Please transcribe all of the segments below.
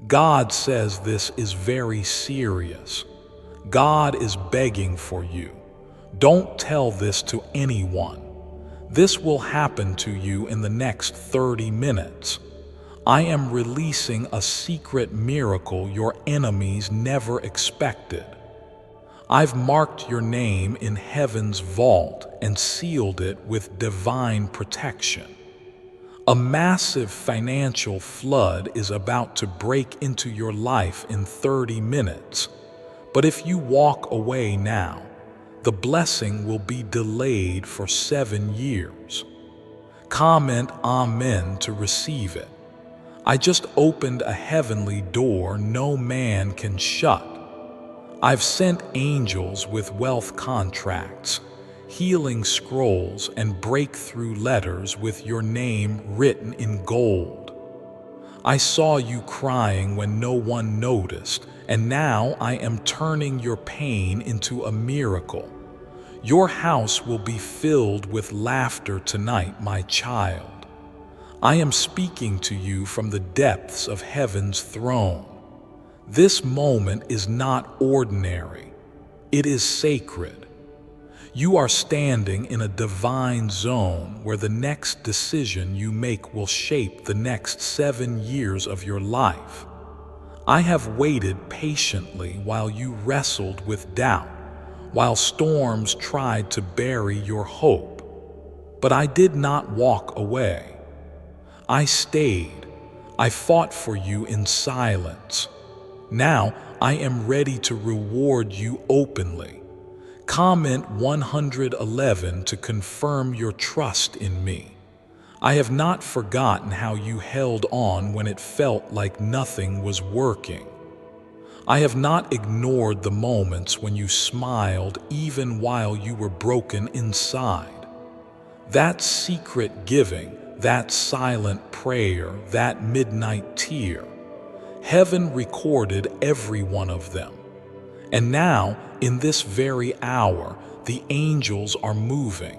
God says this is very serious. God is begging for you. Don't tell this to anyone. This will happen to you in the next 30 minutes. I am releasing a secret miracle your enemies never expected. I've marked your name in heaven's vault and sealed it with divine protection. A massive financial flood is about to break into your life in 30 minutes. But if you walk away now, the blessing will be delayed for 7 years. Comment Amen to receive it. I just opened a heavenly door no man can shut. I've sent angels with wealth contracts, healing scrolls, and breakthrough letters with your name written in gold. I saw you crying when no one noticed, and now I am turning your pain into a miracle. Your house will be filled with laughter tonight, my child. I am speaking to you from the depths of heaven's throne. This moment is not ordinary. It is sacred. You are standing in a divine zone where the next decision you make will shape the next 7 years of your life. I have waited patiently while you wrestled with doubt, while storms tried to bury your hope. But I did not walk away. I stayed. I fought for you in silence. Now I am ready to reward you openly. Comment 111 to confirm your trust in me. I have not forgotten how you held on when it felt like nothing was working. I have not ignored the moments when you smiled even while you were broken inside. That secret giving, that silent prayer, that midnight tear, heaven recorded every one of them. And now, in this very hour, the angels are moving.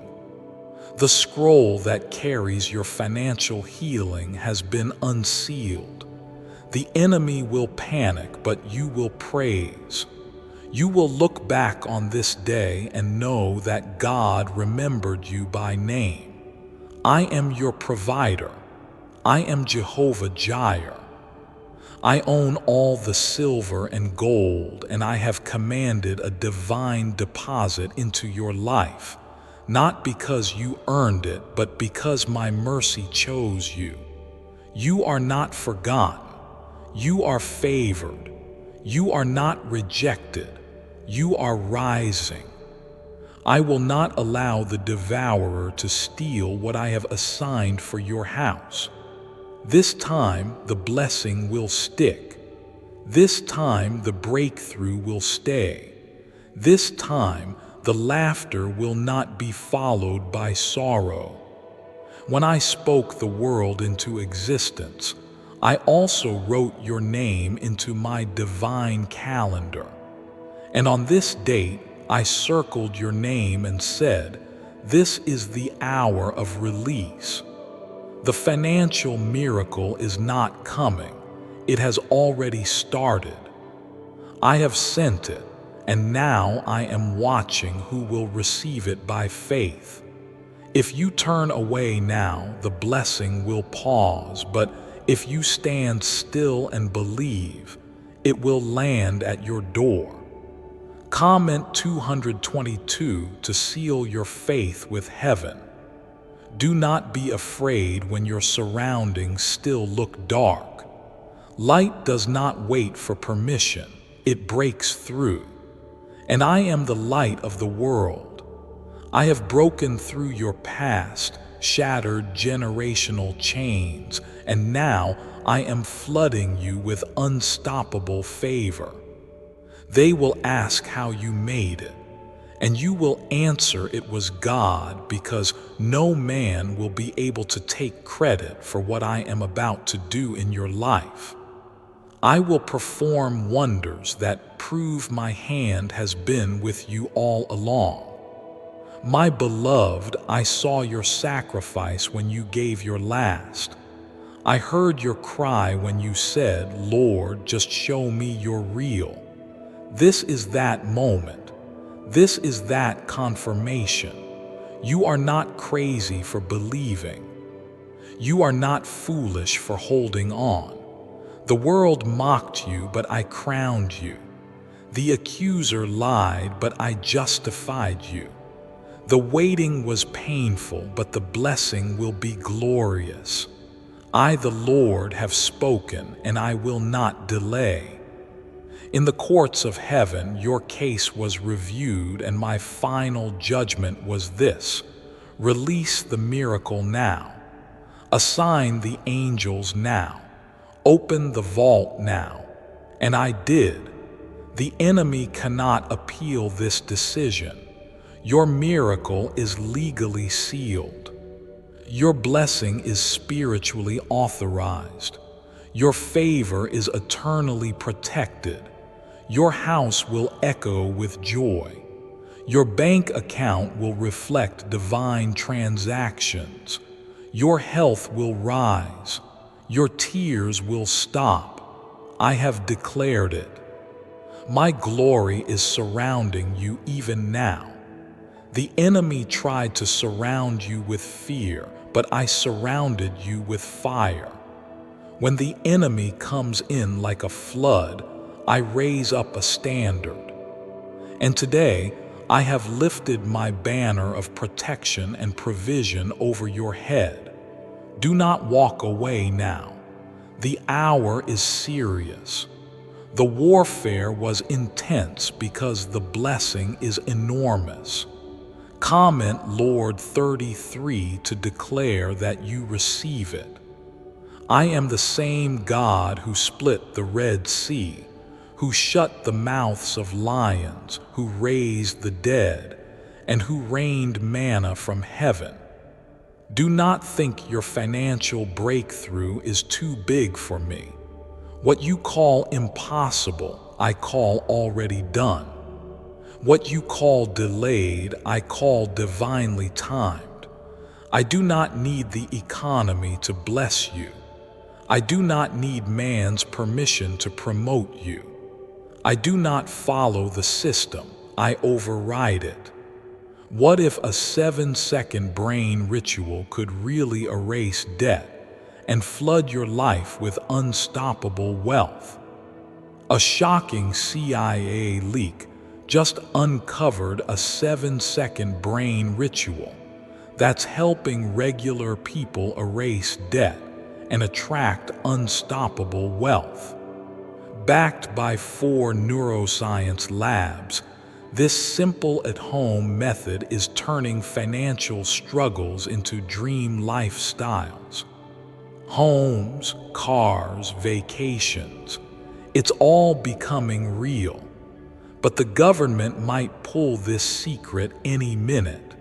The scroll that carries your financial healing has been unsealed. The enemy will panic, but you will praise. You will look back on this day and know that God remembered you by name. I am your provider. I am Jehovah Jireh. I own all the silver and gold, and I have commanded a divine deposit into your life, not because you earned it, but because my mercy chose you. You are not forgotten. You are favored. You are not rejected. You are rising. I will not allow the devourer to steal what I have assigned for your house. This time, the blessing will stick. This time, the breakthrough will stay. This time, the laughter will not be followed by sorrow. When I spoke the world into existence, I also wrote your name into my divine calendar. And on this date, I circled your name and said, "This is the hour of release." The financial miracle is not coming. It has already started. I have sent it, and now I am watching who will receive it by faith. If you turn away now, the blessing will pause, but if you stand still and believe, it will land at your door. Comment 222 to seal your faith with heaven. Do not be afraid when your surroundings still look dark. Light does not wait for permission, it breaks through. And I am the light of the world. I have broken through your past, shattered generational chains, and now I am flooding you with unstoppable favor. They will ask how you made it, and you will answer it was God, because no man will be able to take credit for what I am about to do in your life. I will perform wonders that prove my hand has been with you all along. My beloved, I saw your sacrifice when you gave your last. I heard your cry when you said, Lord, just show me you're real. This is that moment. This is that confirmation. You are not crazy for believing. You are not foolish for holding on. The world mocked you, but I crowned you. The accuser lied, but I justified you. The waiting was painful, but the blessing will be glorious. I, the Lord, have spoken, and I will not delay. In the courts of heaven, your case was reviewed, and my final judgment was this: release the miracle now. Assign the angels now. Open the vault now. And I did. The enemy cannot appeal this decision. Your miracle is legally sealed. Your blessing is spiritually authorized. Your favor is eternally protected. Your house will echo with joy. Your bank account will reflect divine transactions. Your health will rise. Your tears will stop. I have declared it. My glory is surrounding you even now. The enemy tried to surround you with fear, but I surrounded you with fire. When the enemy comes in like a flood, I raise up a standard. And today, I have lifted my banner of protection and provision over your head. Do not walk away now. The hour is serious. The warfare was intense because the blessing is enormous. Comment Lord 33 to declare that you receive it. I am the same God who split the Red Sea, who shut the mouths of lions, who raised the dead, and who rained manna from heaven. Do not think your financial breakthrough is too big for me. What you call impossible, I call already done. What you call delayed, I call divinely timed. I do not need the economy to bless you. I do not need man's permission to promote you. I do not follow the system, I override it. What if a 7-second brain ritual could really erase debt and flood your life with unstoppable wealth? A shocking CIA leak just uncovered a 7-second brain ritual that's helping regular people erase debt and attract unstoppable wealth. Backed by 4 neuroscience labs, this simple at-home method is turning financial struggles into dream lifestyles. Homes, cars, vacations, it's all becoming real. But the government might pull this secret any minute.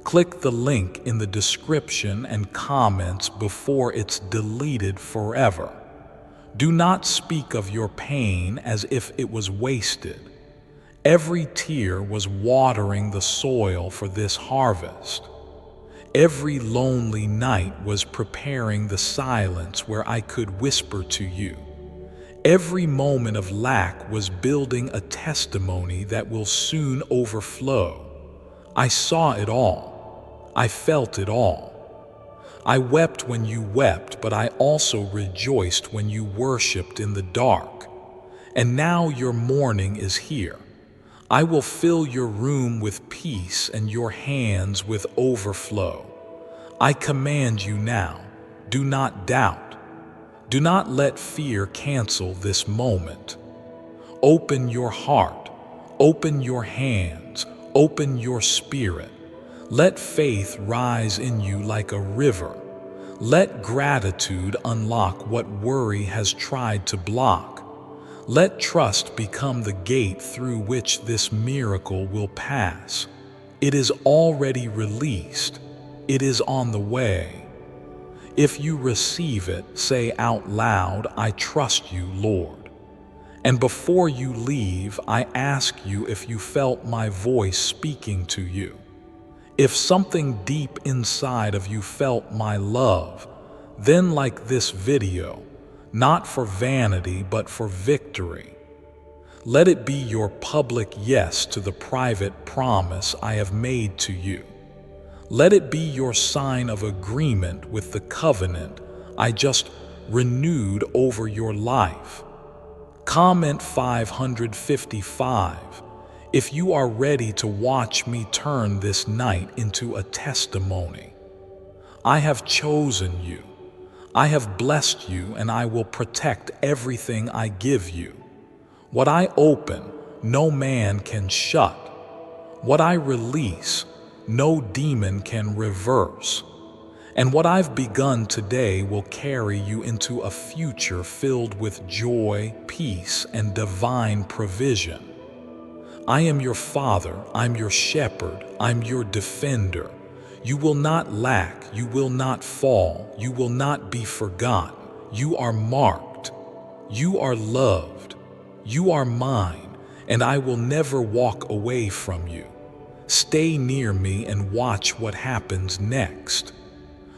Click the link in the description and comments before it's deleted forever. Do not speak of your pain as if it was wasted. Every tear was watering the soil for this harvest. Every lonely night was preparing the silence where I could whisper to you. Every moment of lack was building a testimony that will soon overflow. I saw it all. I felt it all. I wept when you wept, but I also rejoiced when you worshiped in the dark. And now your morning is here. I will fill your room with peace and your hands with overflow. I command you now, do not doubt. Do not let fear cancel this moment. Open your heart, open your hands, open your spirit. Let faith rise in you like a river. Let gratitude unlock what worry has tried to block. Let trust become the gate through which this miracle will pass. It is already released. It is on the way. If you receive it, say out loud, I trust you, Lord. And before you leave, I ask you if you felt my voice speaking to you. If something deep inside of you felt my love, Then like this video, not for vanity but for victory. Let it be your public yes to the private promise I have made to you. Let it be your sign of agreement with the covenant I just renewed over your life. Comment 555 if you are ready to watch me turn this night into a testimony. I have chosen you. I have blessed you, and I will protect everything I give you. What I open, no man can shut. What I release, no demon can reverse. And what I've begun today will carry you into a future filled with joy, peace, and divine provision. I am your Father, I'm your shepherd, I'm your defender. You will not lack, you will not fall, you will not be forgotten. You are marked, you are loved, you are mine, and I will never walk away from you. Stay near me and watch what happens next.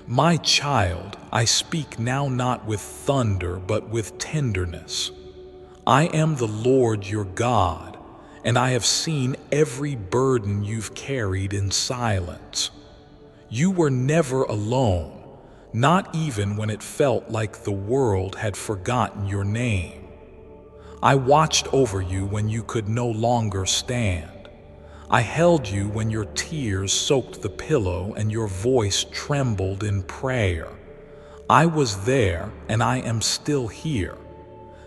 My child, I speak now not with thunder but with tenderness. I am the Lord your God, and I have seen every burden you've carried in silence. You were never alone, not even when it felt like the world had forgotten your name. I watched over you when you could no longer stand. I held you when your tears soaked the pillow and your voice trembled in prayer. I was there, and I am still here.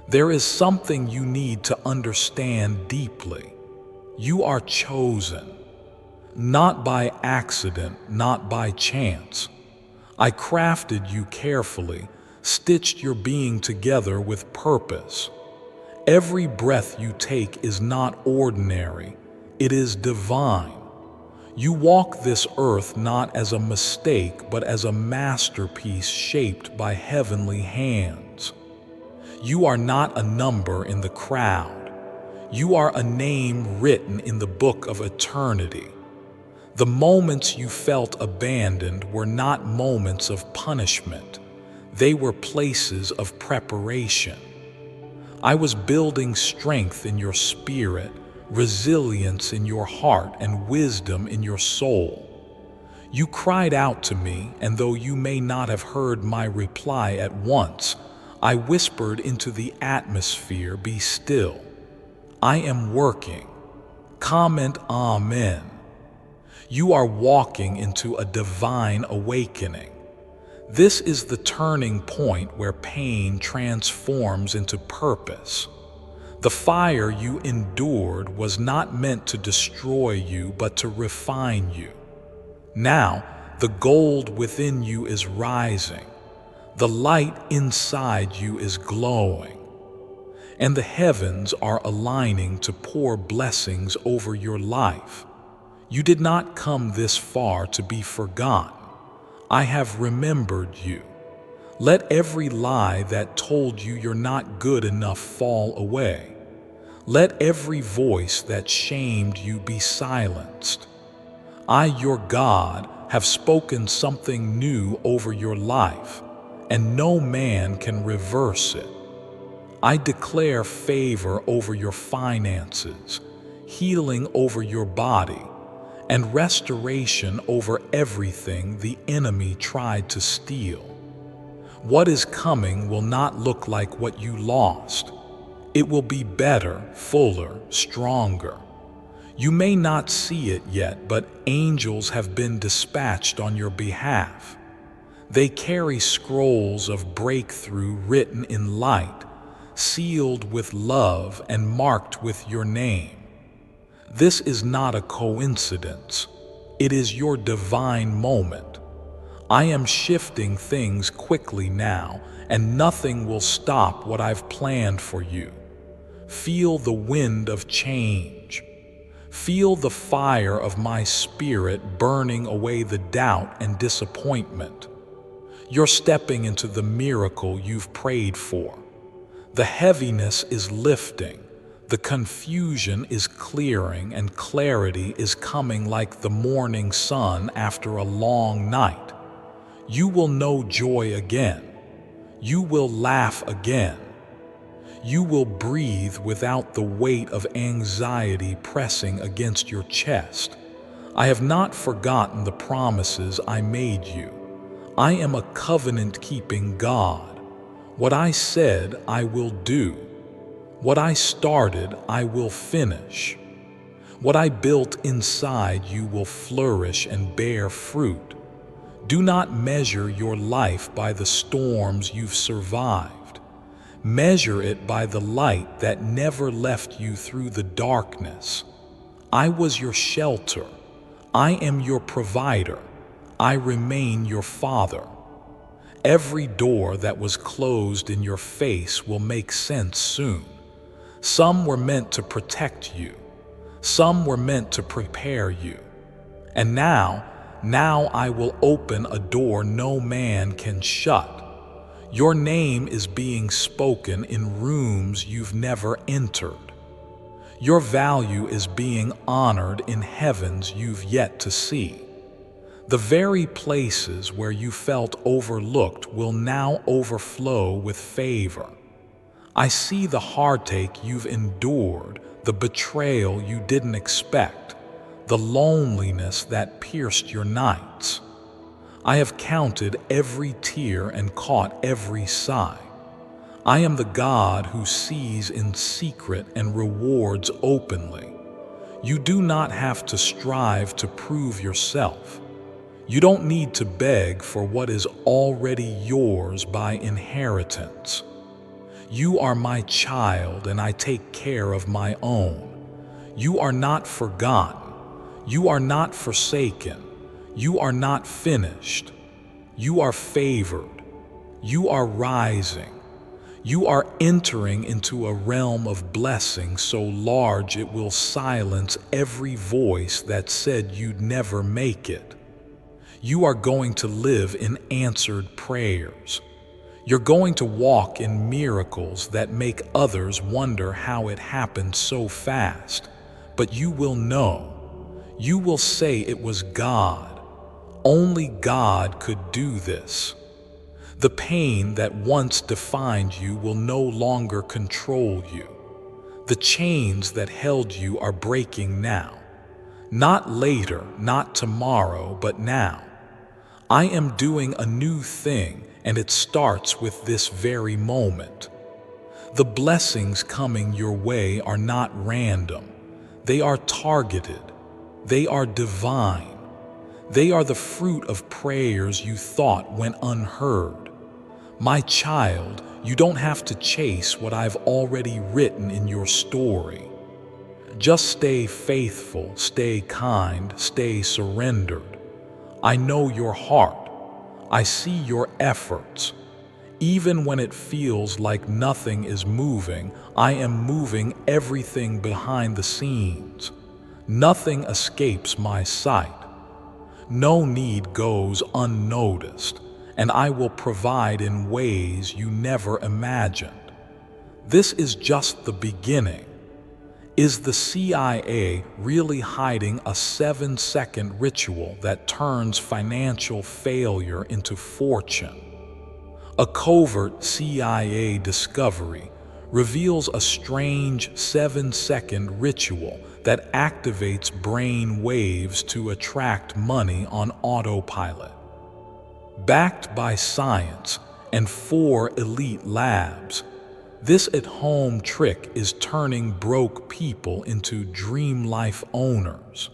There is something you need to understand deeply. You are chosen. Not by accident, not by chance. I crafted you carefully, stitched your being together with purpose. Every breath you take is not ordinary, it is divine. You walk this earth not as a mistake, but as a masterpiece shaped by heavenly hands. You are not a number in the crowd. You are a name written in the book of eternity. The moments you felt abandoned were not moments of punishment. They were places of preparation. I was building strength in your spirit, resilience in your heart, and wisdom in your soul. You cried out to me, and though you may not have heard my reply at once, I whispered into the atmosphere, "Be still. I am working." Comment Amen. You are walking into a divine awakening. This is the turning point where pain transforms into purpose. The fire you endured was not meant to destroy you, but to refine you. Now, the gold within you is rising. The light inside you is glowing. And the heavens are aligning to pour blessings over your life. You did not come this far to be forgotten. I have remembered you. Let every lie that told you you're not good enough fall away. Let every voice that shamed you be silenced. I, your God, have spoken something new over your life, and no man can reverse it. I declare favor over your finances, healing over your body, and restoration over everything the enemy tried to steal. What is coming will not look like what you lost. It will be better, fuller, stronger. You may not see it yet, but angels have been dispatched on your behalf. They carry scrolls of breakthrough written in light, sealed with love and marked with your name. This is not a coincidence. It is your divine moment. I am shifting things quickly now, and nothing will stop what I've planned for you. Feel the wind of change. Feel the fire of my spirit burning away the doubt and disappointment. You're stepping into the miracle you've prayed for. The heaviness is lifting. The confusion is clearing, and clarity is coming like the morning sun after a long night. You will know joy again. You will laugh again. You will breathe without the weight of anxiety pressing against your chest. I have not forgotten the promises I made you. I am a covenant-keeping God. What I said, I will do. What I started, I will finish. What I built inside you will flourish and bear fruit. Do not measure your life by the storms you've survived. Measure it by the light that never left you through the darkness. I was your shelter. I am your provider. I remain your father. Every door that was closed in your face will make sense soon. Some were meant to protect you. Some were meant to prepare you. And now I will open a door no man can shut. Your name is being spoken in rooms you've never entered. Your value is being honored in heavens you've yet to see. The very places where you felt overlooked will now overflow with favor. I see the heartache you've endured, the betrayal you didn't expect, the loneliness that pierced your nights. I have counted every tear and caught every sigh. I am the God who sees in secret and rewards openly. You do not have to strive to prove yourself. You don't need to beg for what is already yours by inheritance. You are my child, and I take care of my own. You are not forgotten. You are not forsaken. You are not finished. You are favored. You are rising. You are entering into a realm of blessing so large it will silence every voice that said you'd never make it. You are going to live in answered prayers. You're going to walk in miracles that make others wonder how it happened so fast. But you will know. You will say it was God. Only God could do this. The pain that once defined you will no longer control you. The chains that held you are breaking now. Not later, not tomorrow, but now. I am doing a new thing, and it starts with this very moment. The blessings coming your way are not random. They are targeted. They are divine. They are the fruit of prayers you thought went unheard. My child, you don't have to chase what I've already written in your story. Just stay faithful, stay kind, stay surrendered. I know your heart. I see your efforts. Even when it feels like nothing is moving, I am moving everything behind the scenes. Nothing escapes my sight. No need goes unnoticed, and I will provide in ways you never imagined. This is just the beginning. Is the CIA really hiding a 7-second ritual that turns financial failure into fortune? A covert CIA discovery reveals a strange 7-second ritual that activates brain waves to attract money on autopilot. Backed by science and 4 elite labs, this at-home trick is turning broke people into dream life owners.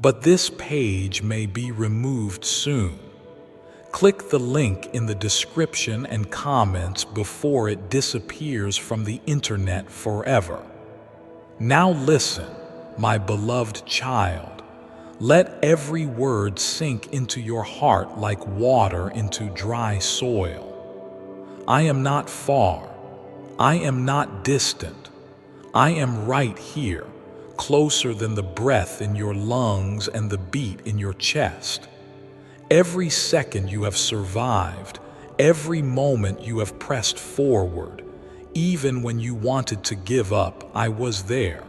But this page may be removed soon. Click the link in the description and comments before it disappears from the internet forever. Now listen, my beloved child. Let every word sink into your heart like water into dry soil. I am not far. I am not distant. I am right here, closer than the breath in your lungs and the beat in your chest. Every second you have survived, every moment you have pressed forward, even when you wanted to give up, I was there,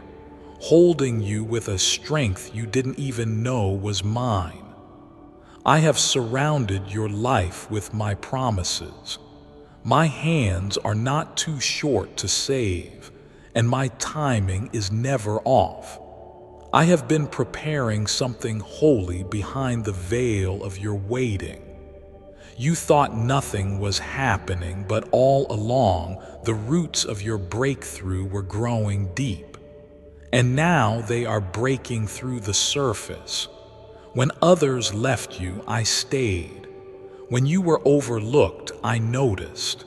holding you with a strength you didn't even know was mine. I have surrounded your life with my promises. My hands are not too short to save, and my timing is never off. I have been preparing something holy behind the veil of your waiting. You thought nothing was happening, but all along, the roots of your breakthrough were growing deep. And now they are breaking through the surface. When others left you, I stayed. When you were overlooked, I noticed.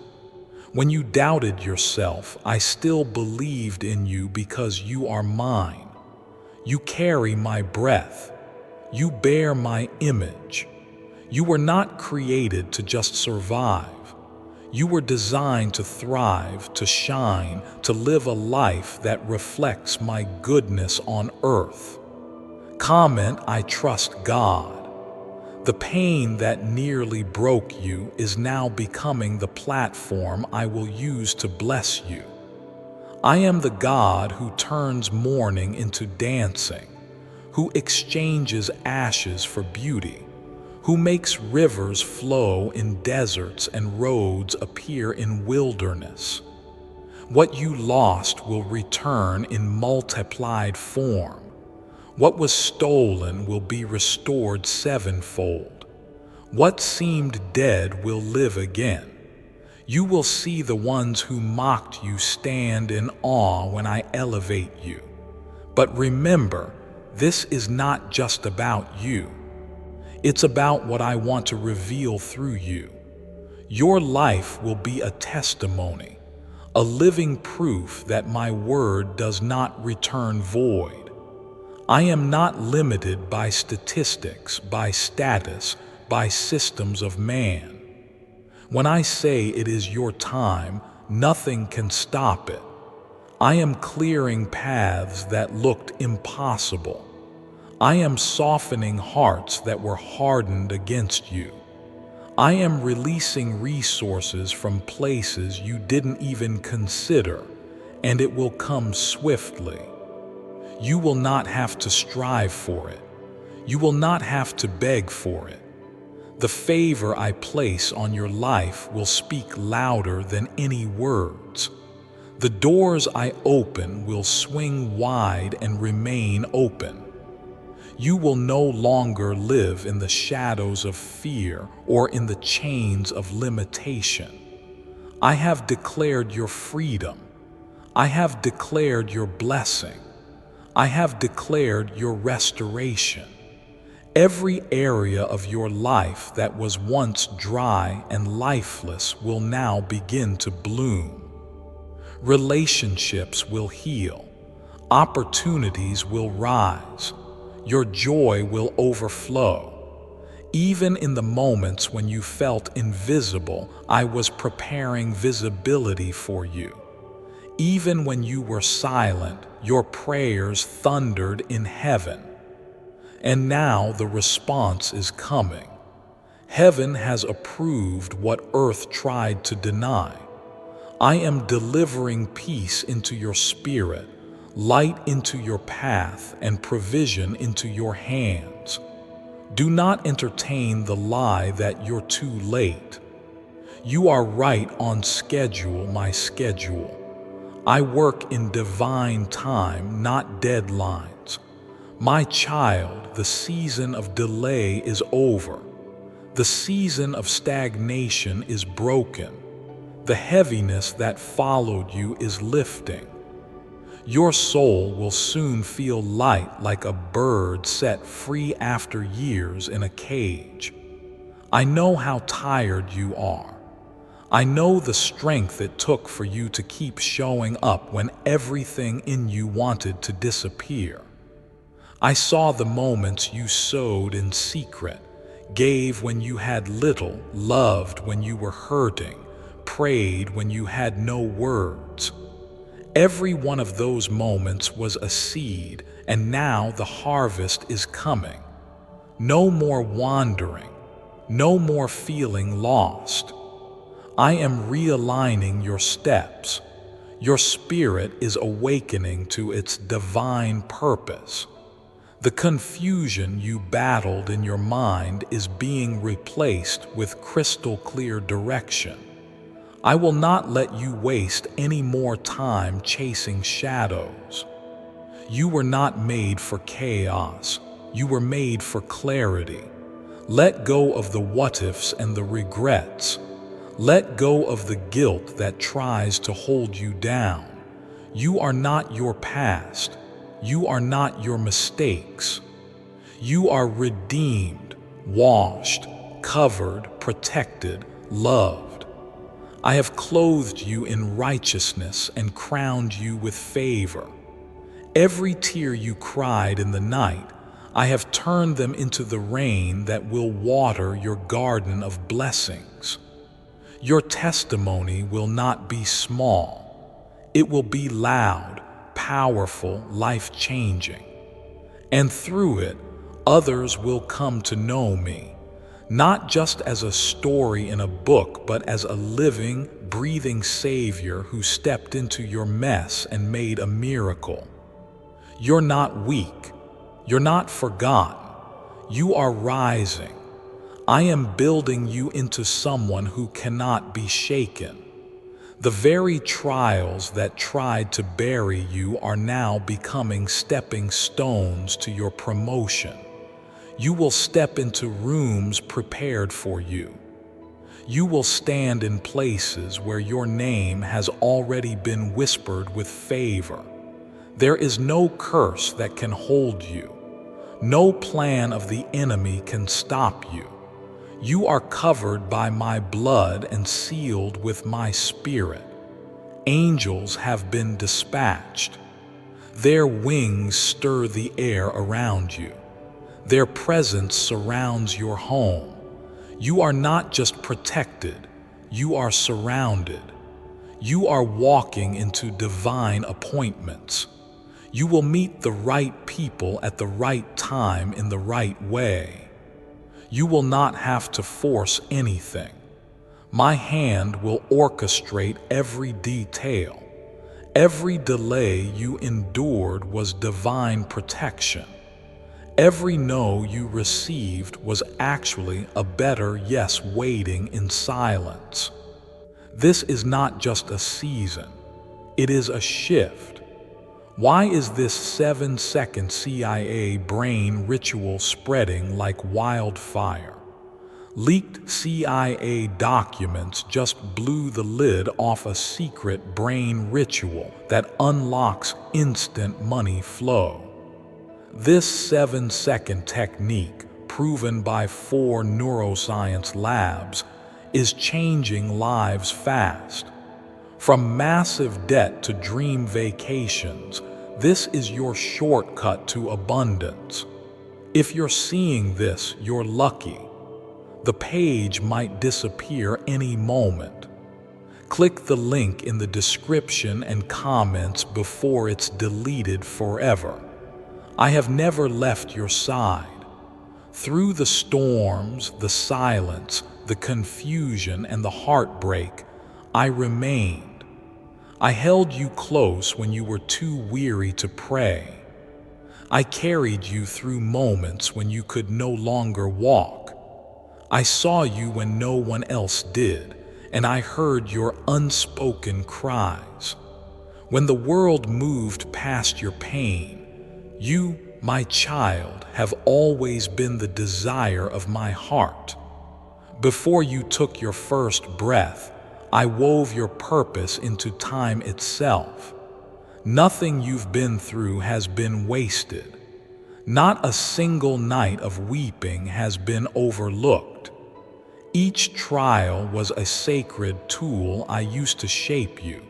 When you doubted yourself, I still believed in you because you are mine. You carry my breath. You bear my image. You were not created to just survive. You were designed to thrive, to shine, to live a life that reflects my goodness on earth. Comment, I trust God. The pain that nearly broke you is now becoming the platform I will use to bless you. I am the God who turns mourning into dancing, who exchanges ashes for beauty, who makes rivers flow in deserts and roads appear in wilderness. What you lost will return in multiplied form. What was stolen will be restored sevenfold. What seemed dead will live again. You will see the ones who mocked you stand in awe when I elevate you. But remember, this is not just about you. It's about what I want to reveal through you. Your life will be a testimony, a living proof that my word does not return void. I am not limited by statistics, by status, by systems of man. When I say it is your time, nothing can stop it. I am clearing paths that looked impossible. I am softening hearts that were hardened against you. I am releasing resources from places you didn't even consider, and it will come swiftly. You will not have to strive for it. You will not have to beg for it. The favor I place on your life will speak louder than any words. The doors I open will swing wide and remain open. You will no longer live in the shadows of fear or in the chains of limitation. I have declared your freedom. I have declared your blessing. I have declared your restoration. Every area of your life that was once dry and lifeless will now begin to bloom. Relationships will heal. Opportunities will rise. Your joy will overflow. Even in the moments when you felt invisible, I was preparing visibility for you. Even when you were silent, your prayers thundered in heaven. And now the response is coming. Heaven has approved what earth tried to deny. I am delivering peace into your spirit, light into your path, and provision into your hands. Do not entertain the lie that you're too late. You are right on schedule, my schedule. I work in divine time, not deadlines. My child, the season of delay is over. The season of stagnation is broken. The heaviness that followed you is lifting. Your soul will soon feel light like a bird set free after years in a cage. I know how tired you are. I know the strength it took for you to keep showing up when everything in you wanted to disappear. I saw the moments you sowed in secret, gave when you had little, loved when you were hurting, prayed when you had no words. Every one of those moments was a seed, and now the harvest is coming. No more wandering, no more feeling lost. I am realigning your steps. Your spirit is awakening to its divine purpose. The confusion you battled in your mind is being replaced with crystal clear direction. I will not let you waste any more time chasing shadows. You were not made for chaos. You were made for clarity. Let go of the what-ifs and the regrets. Let go of the guilt that tries to hold you down. You are not your past. You are not your mistakes. You are redeemed, washed, covered, protected, loved. I have clothed you in righteousness and crowned you with favor. Every tear you cried in the night, I have turned them into the rain that will water your garden of blessings. Your testimony will not be small. It will be loud, powerful, life-changing. And through it, others will come to know me, not just as a story in a book, but as a living, breathing Savior who stepped into your mess and made a miracle. You're not weak. You're not forgotten. You are rising. I am building you into someone who cannot be shaken. The very trials that tried to bury you are now becoming stepping stones to your promotion. You will step into rooms prepared for you. You will stand in places where your name has already been whispered with favor. There is no curse that can hold you. No plan of the enemy can stop you. You are covered by my blood and sealed with my spirit. Angels have been dispatched. Their wings stir the air around you. Their presence surrounds your home. You are not just protected, you are surrounded. You are walking into divine appointments. You will meet the right people at the right time in the right way. You will not have to force anything. My hand will orchestrate every detail. Every delay you endured was divine protection. Every no you received was actually a better yes waiting in silence. This is not just a season, it is a shift. Why is this 7-second CIA brain ritual spreading like wildfire? Leaked CIA documents just blew the lid off a secret brain ritual that unlocks instant money flow. This 7-second technique, proven by 4 neuroscience labs, is changing lives fast. From massive debt to dream vacations, this is your shortcut to abundance. If you're seeing this, you're lucky. The page might disappear any moment. Click the link in the description and comments before it's deleted forever. I have never left your side. Through the storms, the silence, the confusion, and the heartbreak, I remained. I held you close when you were too weary to pray. I carried you through moments when you could no longer walk. I saw you when no one else did, and I heard your unspoken cries. When the world moved past your pain, you, my child, have always been the desire of my heart. Before you took your first breath, I wove your purpose into time itself. Nothing you've been through has been wasted. Not a single night of weeping has been overlooked. Each trial was a sacred tool I used to shape you,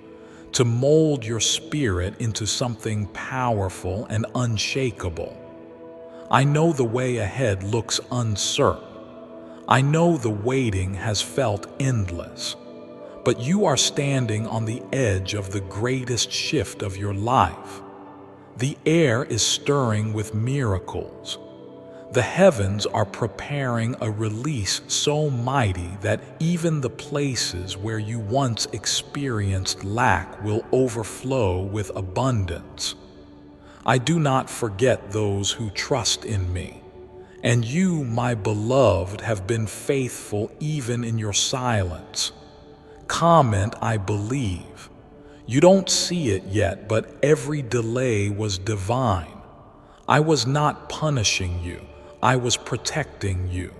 to mold your spirit into something powerful and unshakable. I know the way ahead looks uncertain. I know the waiting has felt endless. But you are standing on the edge of the greatest shift of your life. The air is stirring with miracles. The heavens are preparing a release so mighty that even the places where you once experienced lack will overflow with abundance. I do not forget those who trust in me. And you, my beloved, have been faithful even in your silence. Comment, I believe. You don't see it yet, but every delay was divine. I was not punishing you, I was protecting you.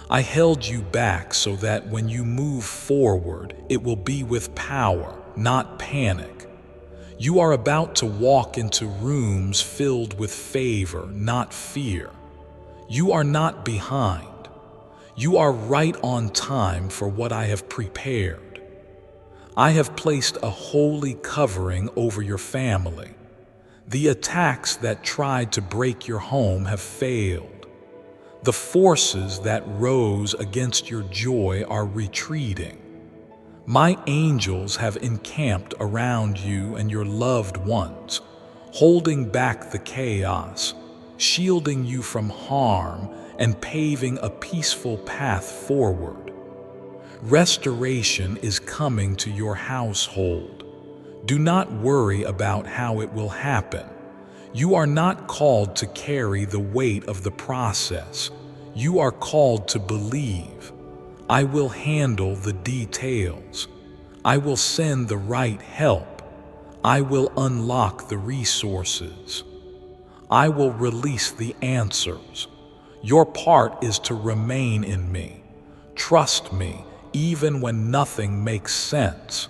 I held you back so that when you move forward, it will be with power, not panic. You are about to walk into rooms filled with favor, not fear. You are not behind. You are right on time for what I have prepared. I have placed a holy covering over your family. The attacks that tried to break your home have failed. The forces that rose against your joy are retreating. My angels have encamped around you and your loved ones, holding back the chaos, shielding you from harm, and paving a peaceful path forward. Restoration is coming to your household. Do not worry about how it will happen. You are not called to carry the weight of the process. You are called to believe. I will handle the details. I will send the right help. I will unlock the resources. I will release the answers. Your part is to remain in me. Trust me, even when nothing makes sense.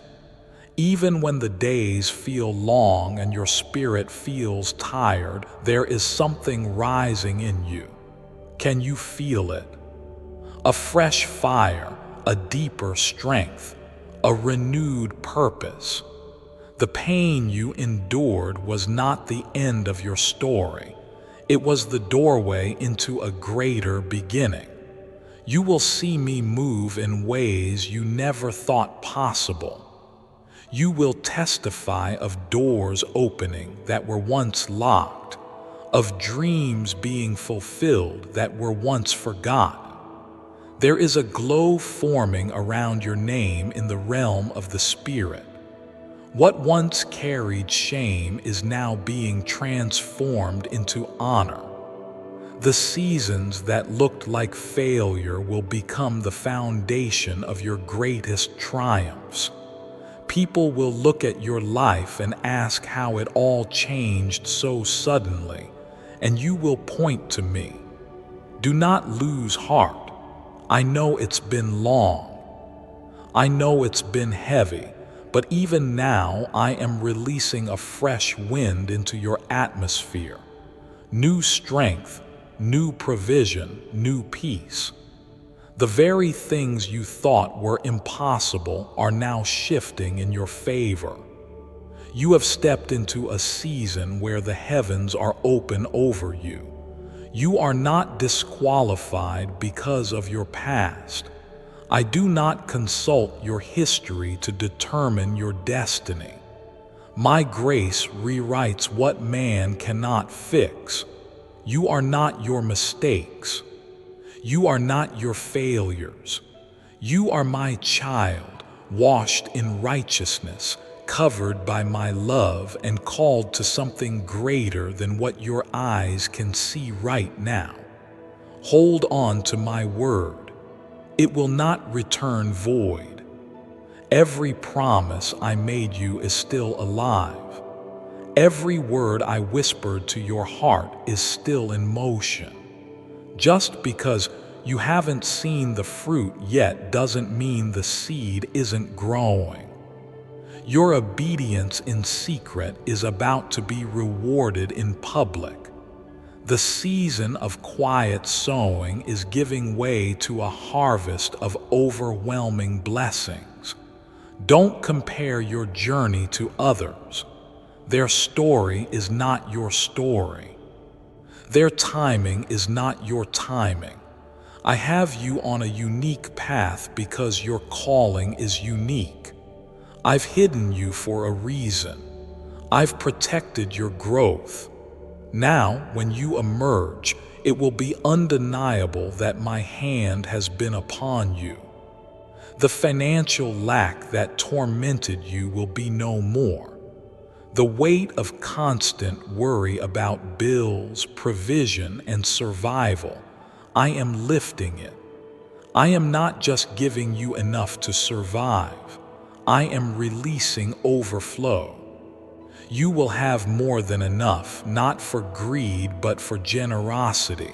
Even when the days feel long and your spirit feels tired, there is something rising in you. Can you feel it? A fresh fire, a deeper strength, a renewed purpose. The pain you endured was not the end of your story. It was the doorway into a greater beginning. You will see me move in ways you never thought possible. You will testify of doors opening that were once locked, of dreams being fulfilled that were once forgotten. There is a glow forming around your name in the realm of the Spirit. What once carried shame is now being transformed into honor. The seasons that looked like failure will become the foundation of your greatest triumphs. People will look at your life and ask how it all changed so suddenly, and you will point to me. Do not lose heart. I know it's been long. I know it's been heavy, but even now I am releasing a fresh wind into your atmosphere. New strength, new provision, new peace. The very things you thought were impossible are now shifting in your favor. You have stepped into a season where the heavens are open over you. You are not disqualified because of your past. I do not consult your history to determine your destiny. My grace rewrites what man cannot fix. You are not your mistakes. You are not your failures. You are my child, washed in righteousness, covered by my love, and called to something greater than what your eyes can see right now. Hold on to my word. It will not return void. Every promise I made you is still alive. Every word I whispered to your heart is still in motion. Just because you haven't seen the fruit yet doesn't mean the seed isn't growing. Your obedience in secret is about to be rewarded in public. The season of quiet sowing is giving way to a harvest of overwhelming blessings. Don't compare your journey to others. Their story is not your story. Their timing is not your timing. I have you on a unique path because your calling is unique. I've hidden you for a reason. I've protected your growth. Now, when you emerge, it will be undeniable that my hand has been upon you. The financial lack that tormented you will be no more. The weight of constant worry about bills, provision, and survival, I am lifting it. I am not just giving you enough to survive. I am releasing overflow. You will have more than enough, not for greed, but for generosity.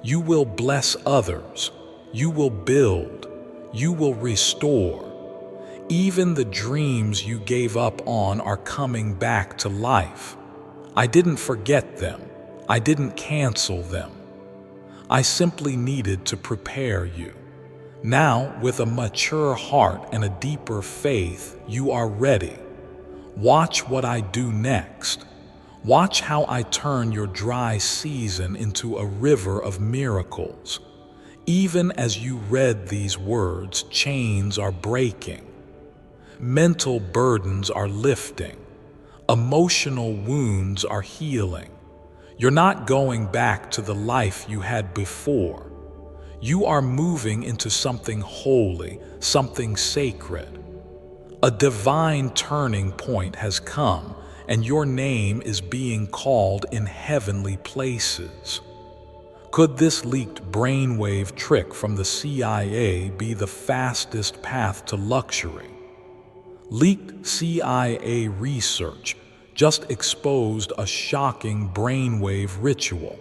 You will bless others. You will build. You will restore. Even the dreams you gave up on are coming back to life. I didn't forget them. I didn't cancel them. I simply needed to prepare you. Now, with a mature heart and a deeper faith, you are ready. Watch what I do next. Watch how I turn your dry season into a river of miracles. Even as you read these words, chains are breaking. Mental burdens are lifting. Emotional wounds are healing. You're not going back to the life you had before. You are moving into something holy, something sacred. A divine turning point has come, and your name is being called in heavenly places. Could this leaked brainwave trick from the CIA be the fastest path to luxury? Leaked CIA research just exposed a shocking brainwave ritual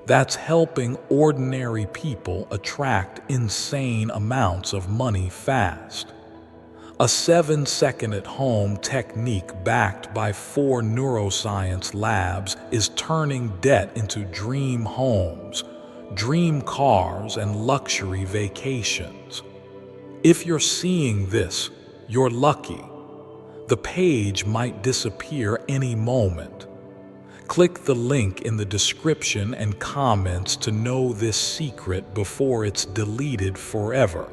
that's helping ordinary people attract insane amounts of money fast. A 7-second-at-home technique backed by 4 neuroscience labs is turning debt into dream homes, dream cars, and luxury vacations. If you're seeing this, you're lucky. The page might disappear any moment. Click the link in the description and comments to know this secret before it's deleted forever.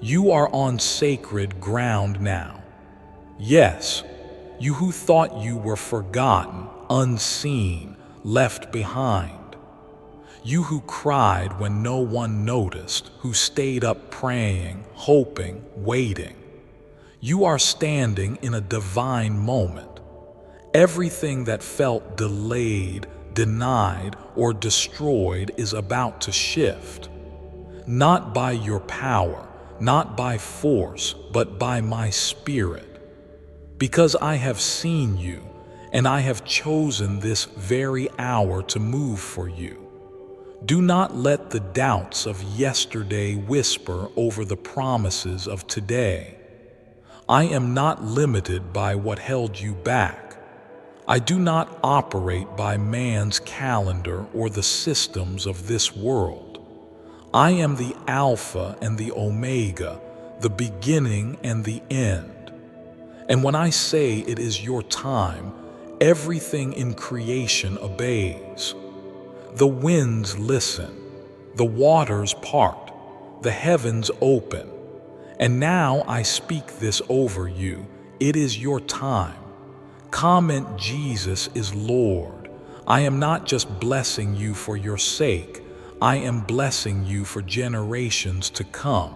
You are on sacred ground now. Yes, you who thought you were forgotten, unseen, left behind. You who cried when no one noticed, who stayed up praying, hoping, waiting. You are standing in a divine moment. Everything that felt delayed, denied, or destroyed is about to shift. Not by your power, not by force, but by my spirit. Because I have seen you, and I have chosen this very hour to move for you. Do not let the doubts of yesterday whisper over the promises of today. I am not limited by what held you back. I do not operate by man's calendar or the systems of this world. I am the Alpha and the Omega, the beginning and the end. And when I say it is your time, everything in creation obeys. The winds listen, the waters part, the heavens open. And now I speak this over you. It is your time. Comment Jesus is Lord. I am not just blessing you for your sake. I am blessing you for generations to come.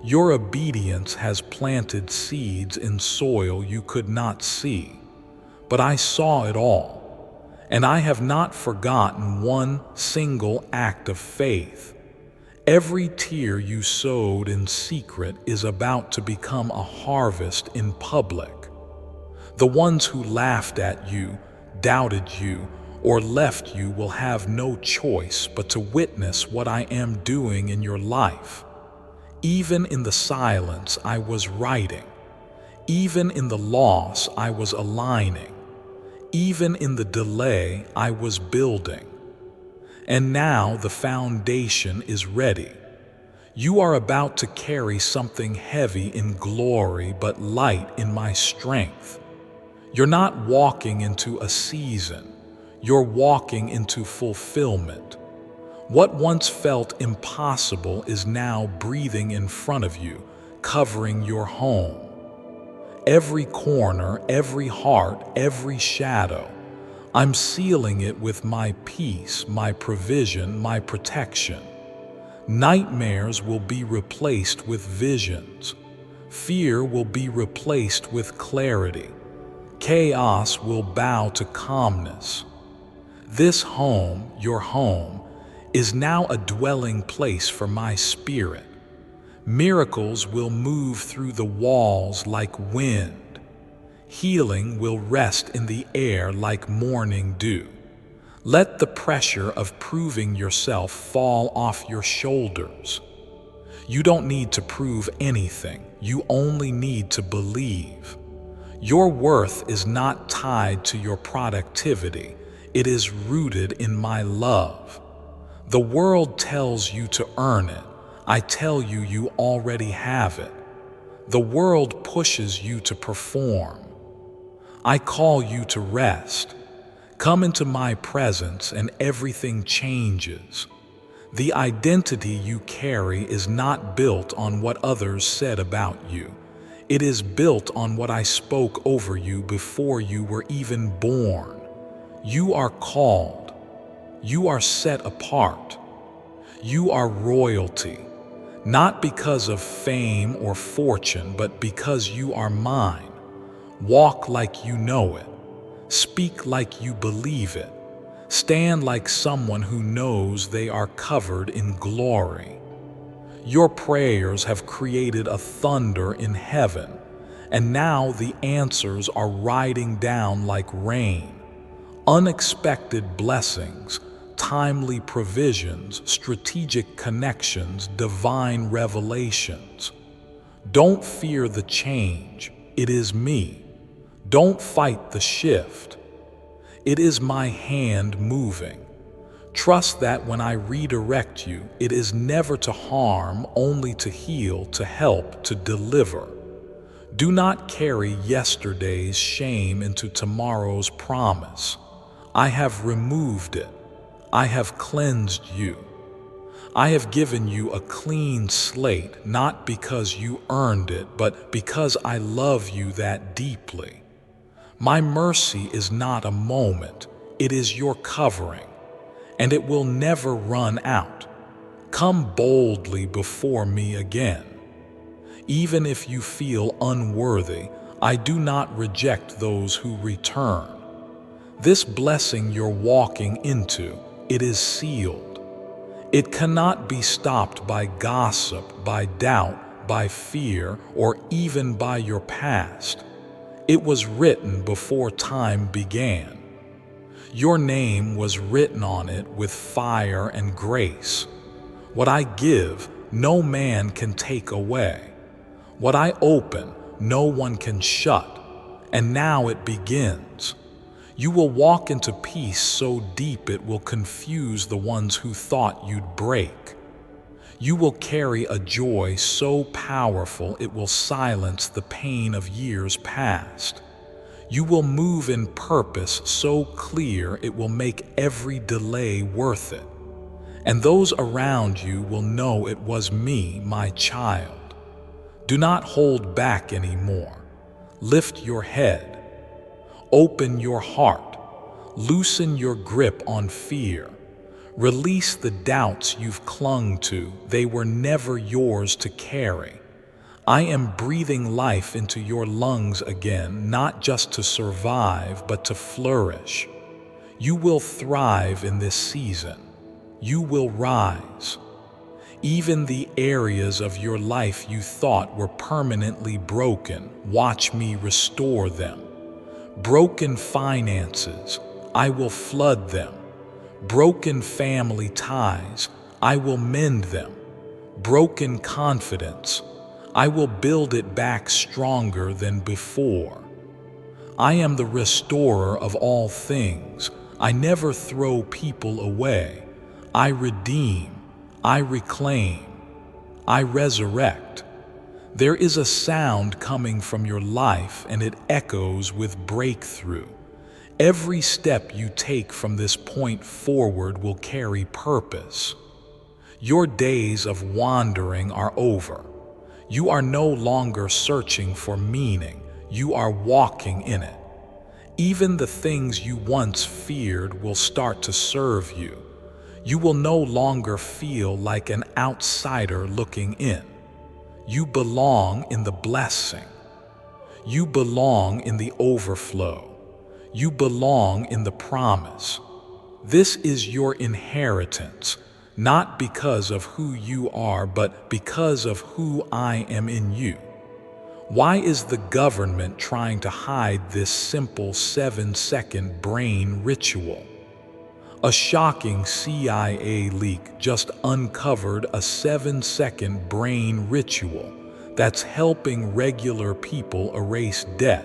Your obedience has planted seeds in soil you could not see. But I saw it all. And I have not forgotten one single act of faith. Every tear you sowed in secret is about to become a harvest in public. The ones who laughed at you, doubted you, or left you will have no choice but to witness what I am doing in your life. Even in the silence, I was writing. Even in the loss, I was aligning. Even in the delay, I was building. And now the foundation is ready. You are about to carry something heavy in glory but light in my strength. You're not walking into a season. You're walking into fulfillment. What once felt impossible is now breathing in front of you, covering your home. Every corner, every heart, every shadow. I'm sealing it with my peace, my provision, my protection. Nightmares will be replaced with visions. Fear will be replaced with clarity. Chaos will bow to calmness. This home, your home, is now a dwelling place for my spirit. Miracles will move through the walls like wind. Healing will rest in the air like morning dew. Let the pressure of proving yourself fall off your shoulders. You don't need to prove anything. You only need to believe. Your worth is not tied to your productivity. It is rooted in my love. The world tells you to earn it. I tell you, you already have it. The world pushes you to perform. I call you to rest. Come into my presence and everything changes. The identity you carry is not built on what others said about you. It is built on what I spoke over you before you were even born. You are called. You are set apart. You are royalty, not because of fame or fortune, but because you are mine. Walk like you know it. Speak like you believe it. Stand like someone who knows they are covered in glory. Your prayers have created a thunder in heaven, and now the answers are riding down like rain. Unexpected blessings, timely provisions, strategic connections, divine revelations. Don't fear the change. It is me. Don't fight the shift. It is my hand moving. Trust that when I redirect you, it is never to harm, only to heal, to help, to deliver. Do not carry yesterday's shame into tomorrow's promise. I have removed it. I have cleansed you. I have given you a clean slate, not because you earned it, but because I love you that deeply. My mercy is not a moment, it is your covering, and it will never run out. Come boldly before me again. Even if you feel unworthy, I do not reject those who return. This blessing you're walking into, it is sealed. It cannot be stopped by gossip, by doubt, by fear, or even by your past. It was written before time began. Your name was written on it with fire and grace. What I give, no man can take away. What I open, no one can shut. And now it begins. You will walk into peace so deep it will confuse the ones who thought you'd break. You will carry a joy so powerful it will silence the pain of years past. You will move in purpose so clear it will make every delay worth it. And those around you will know it was me, my child. Do not hold back anymore. Lift your head. Open your heart. Loosen your grip on fear. Release the doubts you've clung to. They were never yours to carry. I am breathing life into your lungs again, not just to survive, but to flourish. You will thrive in this season. You will rise. Even the areas of your life you thought were permanently broken, watch me restore them. Broken finances, I will flood them. Broken family ties, I will mend them. Broken confidence, I will build it back stronger than before. I am the restorer of all things. I never throw people away. I redeem, I reclaim, I resurrect. There is a sound coming from your life, and it echoes with breakthrough. Every step you take from this point forward will carry purpose. Your days of wandering are over. You are no longer searching for meaning. You are walking in it. Even the things you once feared will start to serve you. You will no longer feel like an outsider looking in. You belong in the blessing. You belong in the overflow. You belong in the promise. This is your inheritance, not because of who you are, but because of who I am in you. Why is the government trying to hide this simple 7-second brain ritual? A shocking CIA leak just uncovered a 7-second brain ritual that's helping regular people erase debt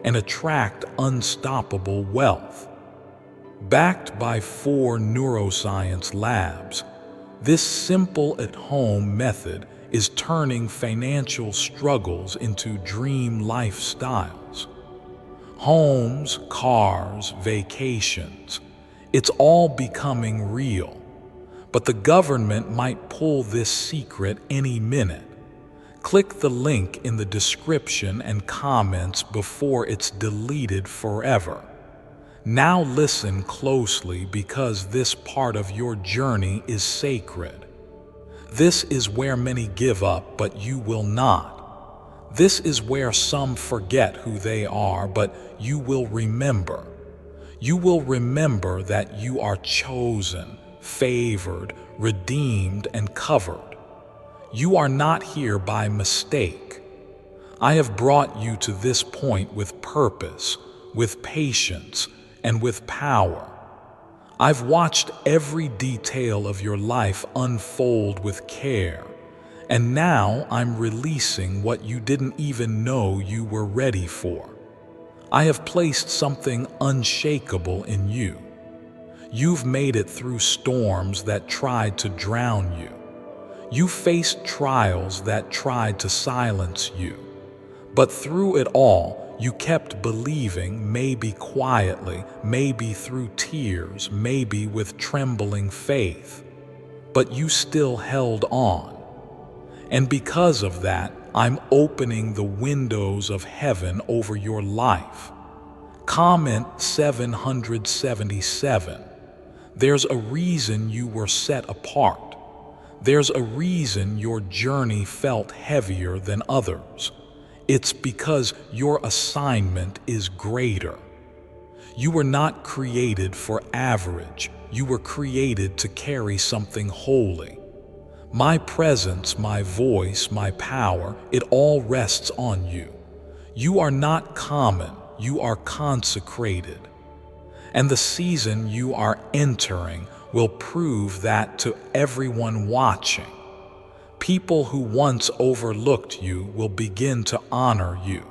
and attract unstoppable wealth. Backed by 4 neuroscience labs, this simple at-home method is turning financial struggles into dream lifestyles. Homes, cars, vacations, it's all becoming real. But the government might pull this secret any minute. Click the link in the description and comments before it's deleted forever. Now listen closely, because this part of your journey is sacred. This is where many give up, but you will not. This is where some forget who they are, but you will remember. You will remember that you are chosen, favored, redeemed, and covered. You are not here by mistake. I have brought you to this point with purpose, with patience, and with power. I've watched every detail of your life unfold with care, and now I'm releasing what you didn't even know you were ready for. I have placed something unshakable in you. You've made it through storms that tried to drown you. You faced trials that tried to silence you. But through it all, you kept believing, maybe quietly, maybe through tears, maybe with trembling faith. But you still held on. And because of that, I'm opening the windows of heaven over your life. Comment 777. There's a reason you were set apart. There's a reason your journey felt heavier than others. It's because your assignment is greater. You were not created for average. You were created to carry something holy. My presence, my voice, my power, it all rests on you. You are not common, you are consecrated. And the season you are entering will prove that to everyone watching. People who once overlooked you will begin to honor you.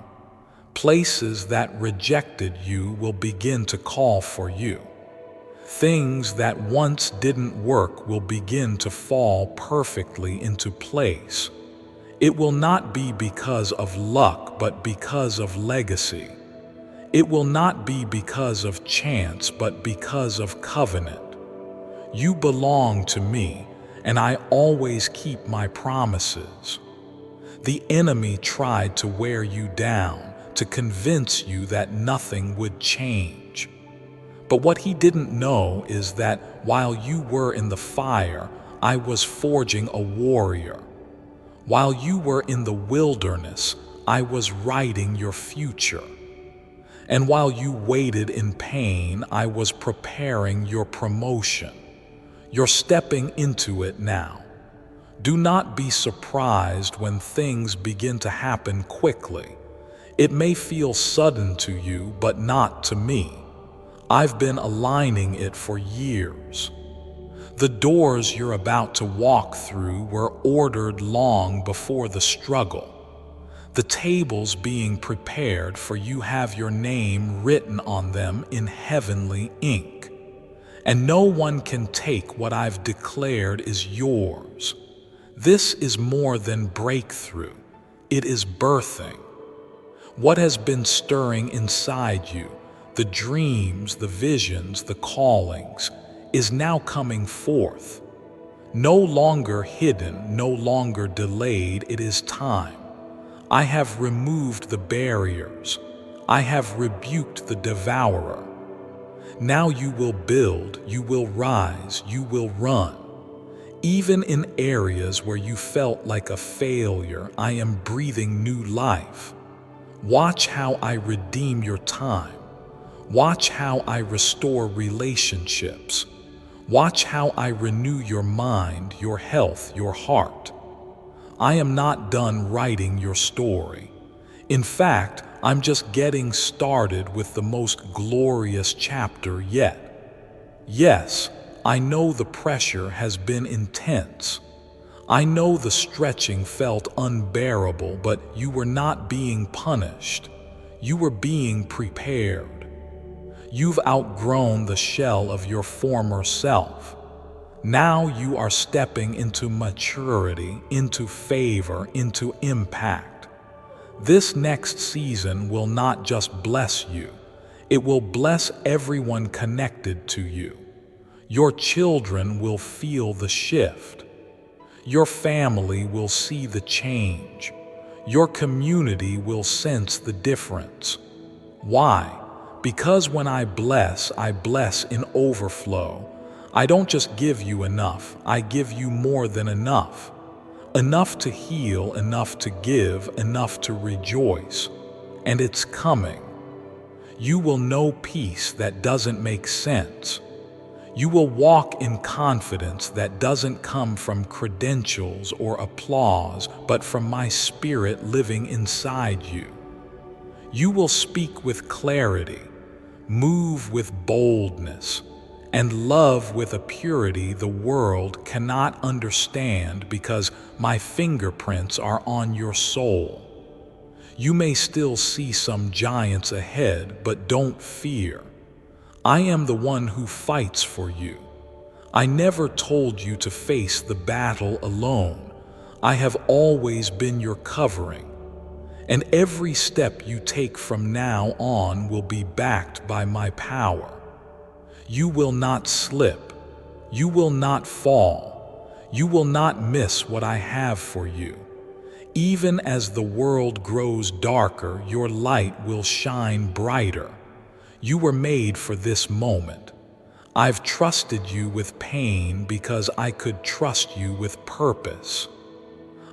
Places that rejected you will begin to call for you. Things that once didn't work will begin to fall perfectly into place. It will not be because of luck, but because of legacy. It will not be because of chance, but because of covenant. You belong to me, and I always keep my promises. The enemy tried to wear you down, to convince you that nothing would change. But what he didn't know is that while you were in the fire, I was forging a warrior. While you were in the wilderness, I was writing your future. And while you waited in pain, I was preparing your promotion. You're stepping into it now. Do not be surprised when things begin to happen quickly. It may feel sudden to you, but not to me. I've been aligning it for years. The doors you're about to walk through were ordered long before the struggle. The tables being prepared for you have your name written on them in heavenly ink. And no one can take what I've declared is yours. This is more than breakthrough. It is birthing. What has been stirring inside you, the dreams, the visions, the callings, is now coming forth. No longer hidden, no longer delayed, it is time. I have removed the barriers. I have rebuked the devourer. Now you will build, you will rise, you will run. Even in areas where you felt like a failure, I am breathing new life. Watch how I redeem your time. Watch how I restore relationships. Watch how I renew your mind, your health, your heart. I am not done writing your story. In fact, I'm just getting started with the most glorious chapter yet. Yes, I know the pressure has been intense. I know the stretching felt unbearable, but you were not being punished. You were being prepared. You've outgrown the shell of your former self. Now you are stepping into maturity, into favor, into impact. This next season will not just bless you, it will bless everyone connected to you. Your children will feel the shift. Your family will see the change. Your community will sense the difference. Why? Because when I bless in overflow. I don't just give you enough, I give you more than enough. Enough to heal, enough to give, enough to rejoice. And it's coming. You will know peace that doesn't make sense. You will walk in confidence that doesn't come from credentials or applause, but from my spirit living inside you. You will speak with clarity, move with boldness, and love with a purity the world cannot understand because my fingerprints are on your soul. You may still see some giants ahead, but don't fear. I am the one who fights for you. I never told you to face the battle alone. I have always been your covering. And every step you take from now on will be backed by my power. You will not slip. You will not fall. You will not miss what I have for you. Even as the world grows darker, your light will shine brighter. You were made for this moment. I've trusted you with pain because I could trust you with purpose.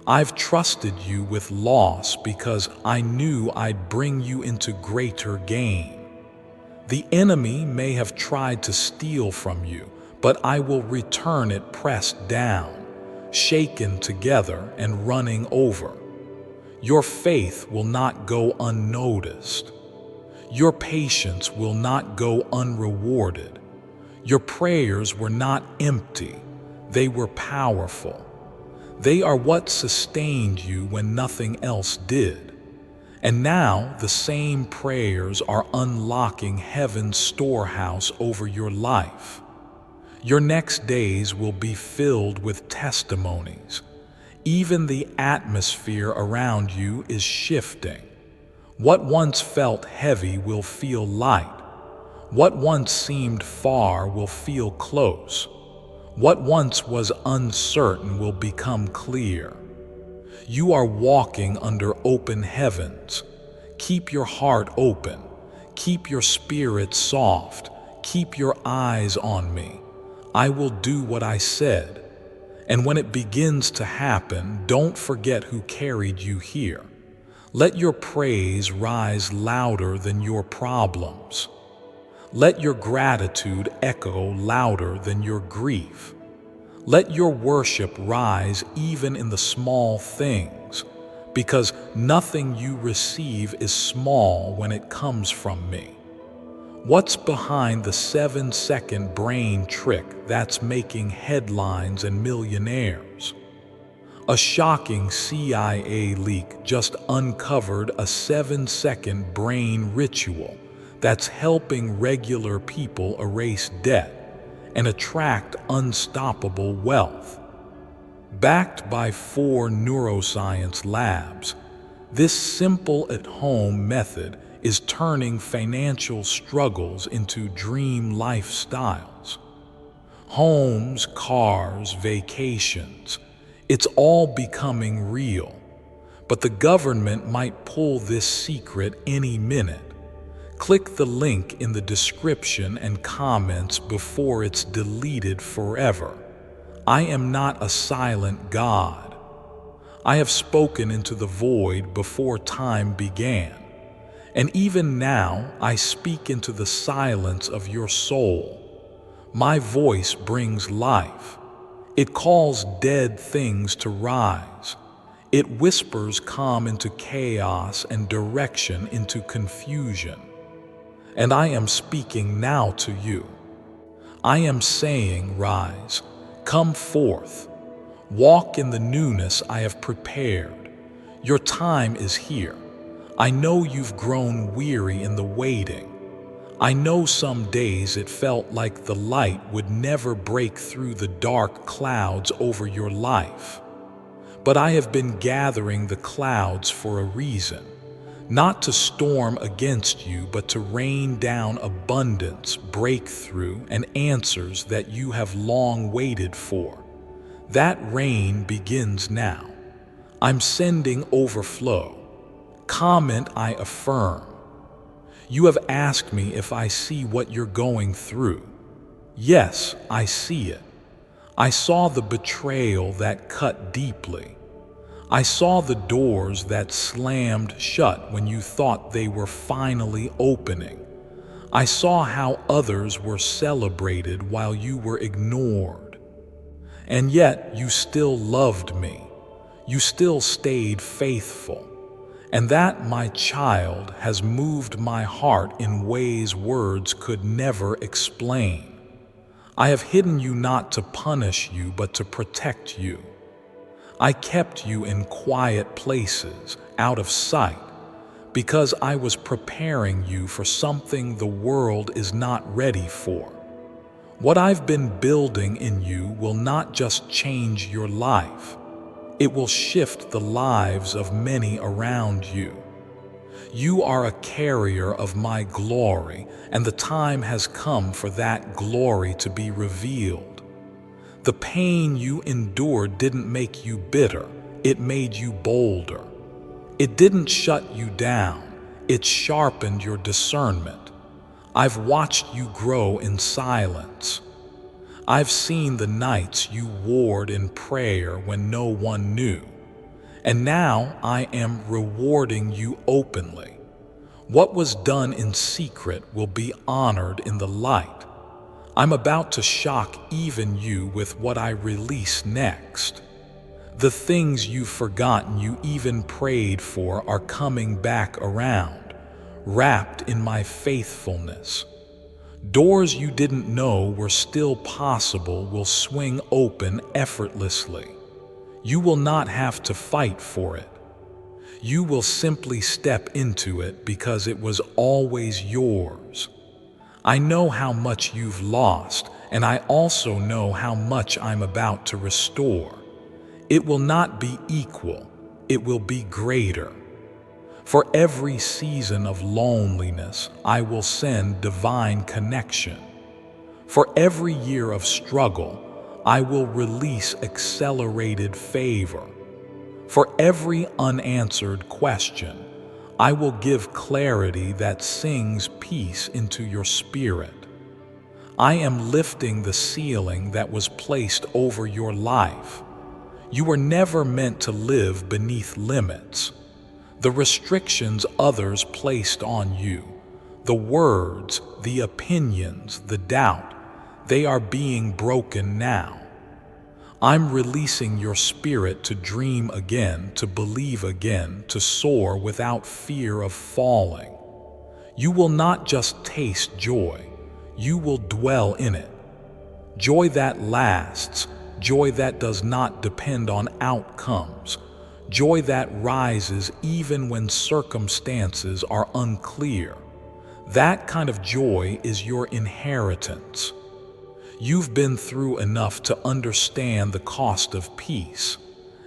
I've trusted you with loss because I knew I'd bring you into greater gain. The enemy may have tried to steal from you, but I will return it pressed down, shaken together, and running over. Your faith will not go unnoticed. Your patience will not go unrewarded. Your prayers were not empty, they were powerful. They are what sustained you when nothing else did. And now the same prayers are unlocking heaven's storehouse over your life. Your next days will be filled with testimonies. Even the atmosphere around you is shifting. What once felt heavy will feel light. What once seemed far will feel close. What once was uncertain will become clear. You are walking under open heavens. Keep your heart open. Keep your spirit soft. Keep your eyes on me. I will do what I said. And when it begins to happen, don't forget who carried you here. Let your praise rise louder than your problems. Let your gratitude echo louder than your grief. Let your worship rise even in the small things, because nothing you receive is small when it comes from me. What's behind the 7-second brain trick that's making headlines and millionaires? A shocking CIA leak just uncovered a 7-second brain ritual that's helping regular people erase debt and attract unstoppable wealth. Backed by 4 neuroscience labs, this simple at-home method is turning financial struggles into dream lifestyles. Homes, cars, vacations, it's all becoming real. But the government might pull this secret any minute. Click the link in the description and comments before it's deleted forever. I am not a silent God. I have spoken into the void before time began. And even now, I speak into the silence of your soul. My voice brings life. It calls dead things to rise. It whispers calm into chaos and direction into confusion. And I am speaking now to you. I am saying, rise, come forth, walk in the newness I have prepared. Your time is here. I know you've grown weary in the waiting. I know some days it felt like the light would never break through the dark clouds over your life. But I have been gathering the clouds for a reason, not to storm against you, but to rain down abundance, breakthrough, and answers that you have long waited for. That rain begins now. I'm sending overflow. Comment, I affirm. You have asked me if I see what you're going through. Yes, I see it. I saw the betrayal that cut deeply. I saw the doors that slammed shut when you thought they were finally opening. I saw how others were celebrated while you were ignored. And yet you still loved me. You still stayed faithful. And that, my child, has moved my heart in ways words could never explain. I have hidden you not to punish you, but to protect you. I kept you in quiet places, out of sight, because I was preparing you for something the world is not ready for. What I've been building in you will not just change your life. It will shift the lives of many around you. You are a carrier of my glory, and the time has come for that glory to be revealed. The pain you endured didn't make you bitter, it made you bolder. It didn't shut you down, it sharpened your discernment. I've watched you grow in silence. I've seen the nights you warred in prayer when no one knew. And now I am rewarding you openly. What was done in secret will be honored in the light. I'm about to shock even you with what I release next. The things you've forgotten you even prayed for are coming back around, wrapped in my faithfulness. Doors you didn't know were still possible will swing open effortlessly. You will not have to fight for it. You will simply step into it because it was always yours. I know how much you've lost, and I also know how much I'm about to restore. It will not be equal, it will be greater. For every season of loneliness, I will send divine connection. For every year of struggle, I will release accelerated favor. For every unanswered question, I will give clarity that sings peace into your spirit. I am lifting the ceiling that was placed over your life. You were never meant to live beneath limits. The restrictions others placed on you, the words, the opinions, the doubt, they are being broken now. I'm releasing your spirit to dream again, to believe again, to soar without fear of falling. You will not just taste joy, you will dwell in it. Joy that lasts, joy that does not depend on outcomes, joy that rises even when circumstances are unclear. That kind of joy is your inheritance. You've been through enough to understand the cost of peace,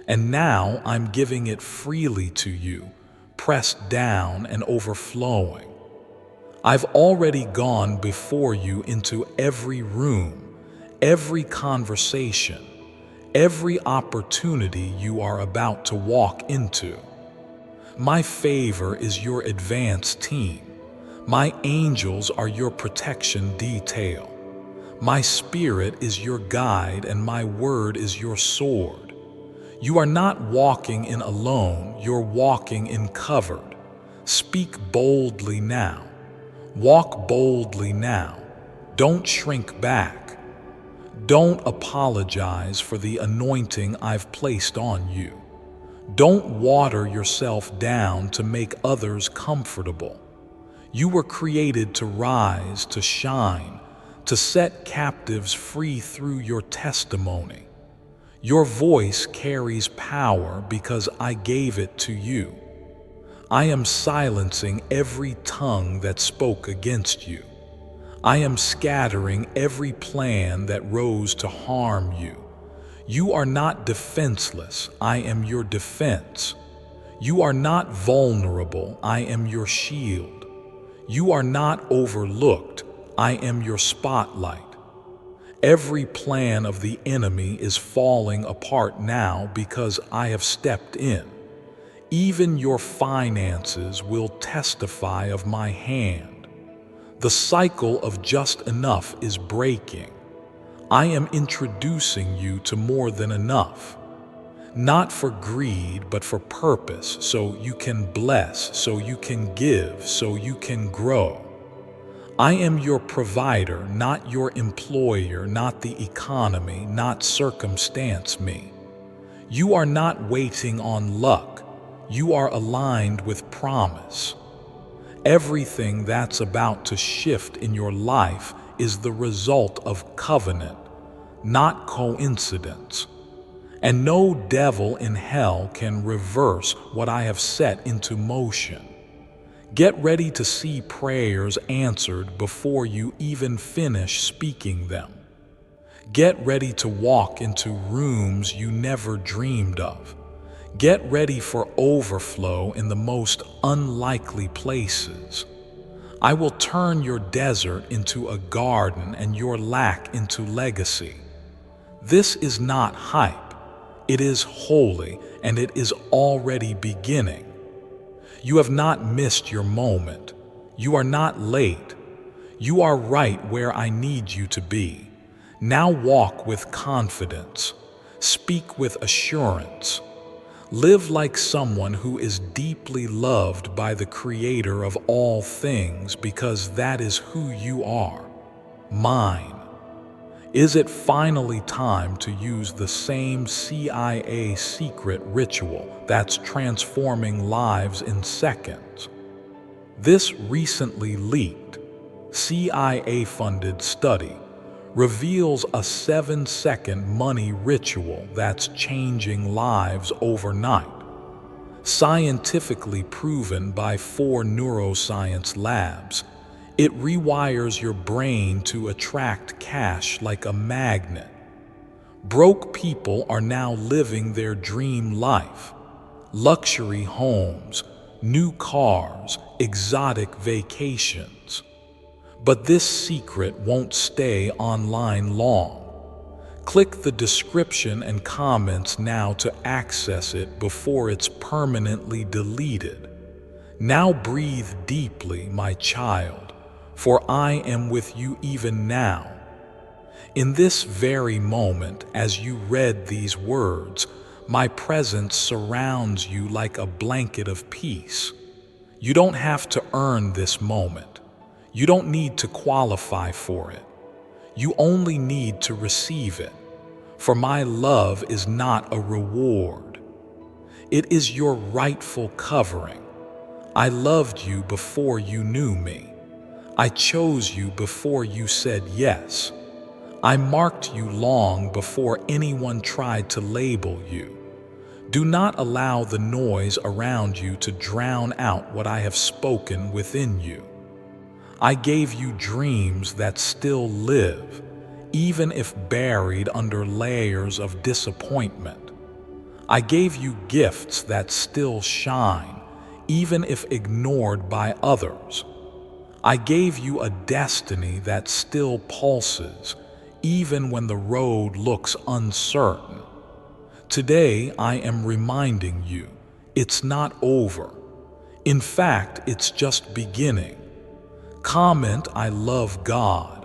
and now I'm giving it freely to you, pressed down and overflowing. I've already gone before you into every room, every conversation, every opportunity you are about to walk into. My favor is your advance team. My angels are your protection detail. My spirit is your guide and my word is your sword. You are not walking in alone, you're walking in covered. Speak boldly now. Walk boldly now. Don't shrink back. Don't apologize for the anointing I've placed on you. Don't water yourself down to make others comfortable. You were created to rise, to shine, to set captives free through your testimony. Your voice carries power because I gave it to you. I am silencing every tongue that spoke against you. I am scattering every plan that rose to harm you. You are not defenseless, I am your defense. You are not vulnerable, I am your shield. You are not overlooked, I am your spotlight. Every plan of the enemy is falling apart now because I have stepped in. Even your finances will testify of my hand. The cycle of just enough is breaking. I am introducing you to more than enough. Not for greed, but for purpose, so you can bless, so you can give, so you can grow. I am your provider, not your employer, not the economy, not circumstance me. You are not waiting on luck. You are aligned with promise. Everything that's about to shift in your life is the result of covenant, not coincidence. And no devil in hell can reverse what I have set into motion. Get ready to see prayers answered before you even finish speaking them. Get ready to walk into rooms you never dreamed of. Get ready for overflow in the most unlikely places. I will turn your desert into a garden and your lack into legacy. This is not hype. It is holy, and it is already beginning. You have not missed your moment. You are not late. You are right where I need you to be. Now walk with confidence. Speak with assurance. Live like someone who is deeply loved by the Creator of all things, because that is who you are. Mine. Is it finally time to use the same CIA secret ritual that's transforming lives in seconds? This recently leaked, CIA-funded study reveals a 7-second money ritual that's changing lives overnight. Scientifically proven by 4 neuroscience labs, it rewires your brain to attract cash like a magnet. Broke people are now living their dream life. Luxury homes, new cars, exotic vacations. But this secret won't stay online long. Click the description and comments now to access it before it's permanently deleted. Now breathe deeply, my child, for I am with you even now. In this very moment, as you read these words, my presence surrounds you like a blanket of peace. You don't have to earn this moment. You don't need to qualify for it. You only need to receive it. For my love is not a reward. It is your rightful covering. I loved you before you knew me. I chose you before you said yes. I marked you long before anyone tried to label you. Do not allow the noise around you to drown out what I have spoken within you. I gave you dreams that still live, even if buried under layers of disappointment. I gave you gifts that still shine, even if ignored by others. I gave you a destiny that still pulses, even when the road looks uncertain. Today, I am reminding you, it's not over. In fact, it's just beginning. Comment, I love God.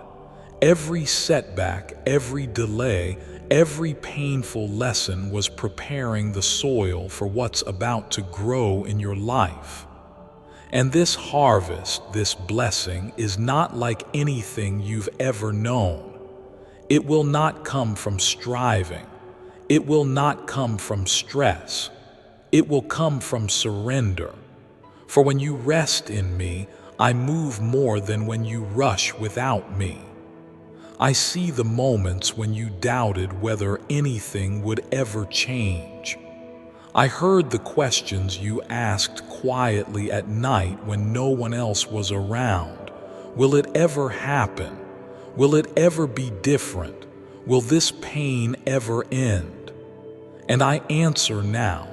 Every setback, every delay, every painful lesson was preparing the soil for what's about to grow in your life. And this harvest, this blessing, is not like anything you've ever known. It will not come from striving. It will not come from stress. It will come from surrender. For when you rest in me, I move more than when you rush without me. I see the moments when you doubted whether anything would ever change. I heard the questions you asked quietly at night when no one else was around. Will it ever happen? Will it ever be different? Will this pain ever end? And I answer now,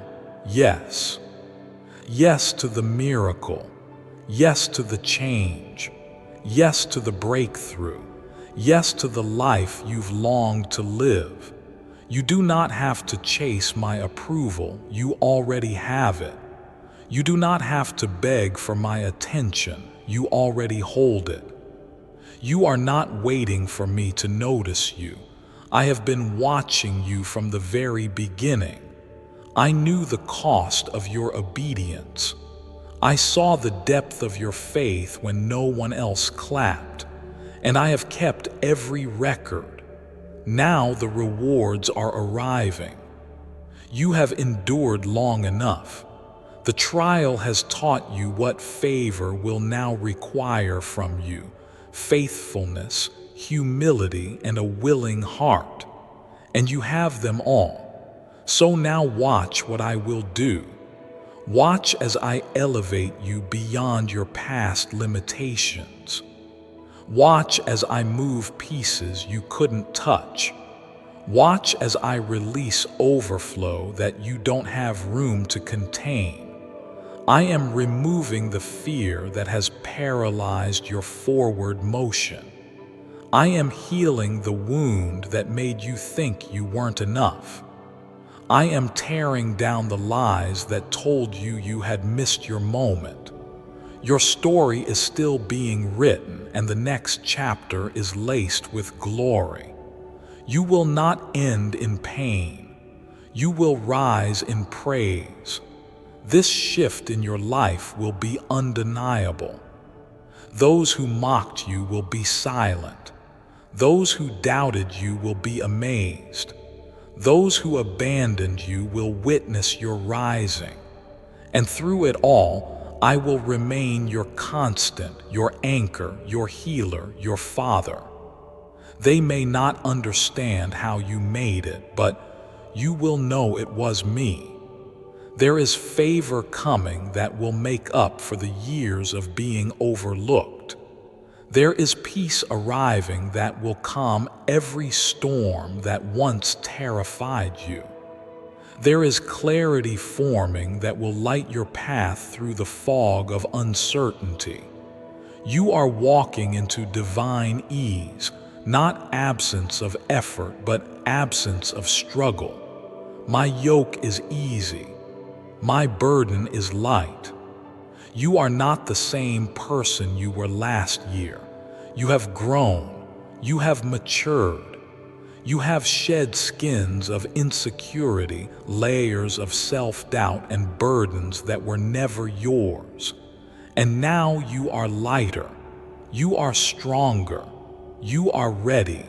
yes. Yes to the miracle. Yes to the change. Yes to the breakthrough. Yes to the life you've longed to live. You do not have to chase my approval, you already have it. You do not have to beg for my attention, you already hold it. You are not waiting for me to notice you. I have been watching you from the very beginning. I knew the cost of your obedience. I saw the depth of your faith when no one else clapped, and I have kept every record. Now the rewards are arriving. You have endured long enough. The trial has taught you what favor will now require from you: faithfulness, humility, and a willing heart. And you have them all. So now watch what I will do. Watch as I elevate you beyond your past limitations. Watch as I move pieces you couldn't touch. Watch as I release overflow that you don't have room to contain. I am removing the fear that has paralyzed your forward motion. I am healing the wound that made you think you weren't enough. I am tearing down the lies that told you you had missed your moment. Your story is still being written, and the next chapter is laced with glory. You will not end in pain. You will rise in praise. This shift in your life will be undeniable. Those who mocked you will be silent. Those who doubted you will be amazed. Those who abandoned you will witness your rising. And through it all, I will remain your constant, your anchor, your healer, your father. They may not understand how you made it, but you will know it was me. There is favor coming that will make up for the years of being overlooked. There is peace arriving that will calm every storm that once terrified you. There is clarity forming that will light your path through the fog of uncertainty. You are walking into divine ease, not absence of effort, but absence of struggle. My yoke is easy. My burden is light. You are not the same person you were last year. You have grown. You have matured. You have shed skins of insecurity, layers of self-doubt, and burdens that were never yours. And now you are lighter. You are stronger. You are ready.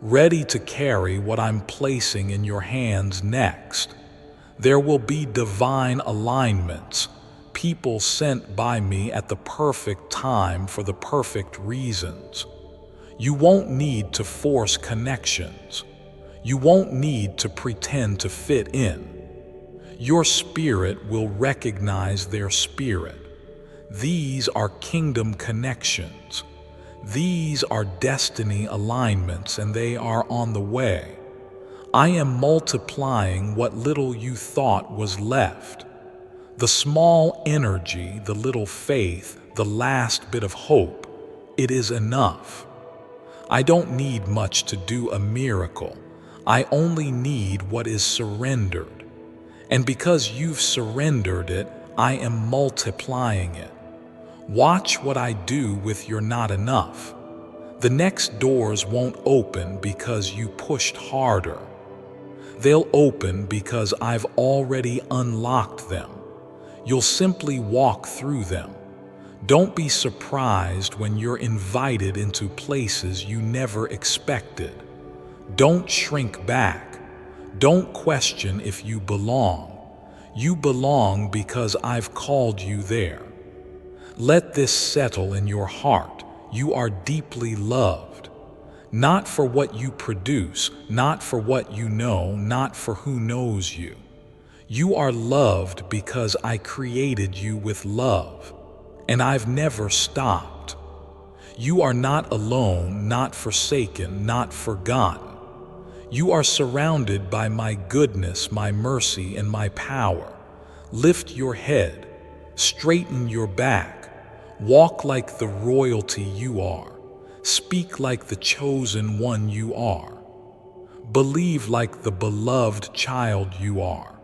Ready to carry what I'm placing in your hands next. There will be divine alignments, people sent by me at the perfect time for the perfect reasons. You won't need to force connections. You won't need to pretend to fit in. Your spirit will recognize their spirit. These are kingdom connections. These are destiny alignments, and they are on the way. I am multiplying what little you thought was left. The small energy, the little faith, the last bit of hope, it is enough. I don't need much to do a miracle. I only need what is surrendered. And because you've surrendered it, I am multiplying it. Watch what I do with your not enough. The next doors won't open because you pushed harder. They'll open because I've already unlocked them. You'll simply walk through them. Don't be surprised when you're invited into places you never expected. Don't shrink back. Don't question if you belong. You belong because I've called you there. Let this settle in your heart. You are deeply loved. Not for what you produce, not for what you know, not for who knows you. You are loved because I created you with love, and I've never stopped. You are not alone, not forsaken, not forgotten. You are surrounded by my goodness, my mercy, and my power. Lift your head, straighten your back, walk like the royalty you are, speak like the chosen one you are, believe like the beloved child you are,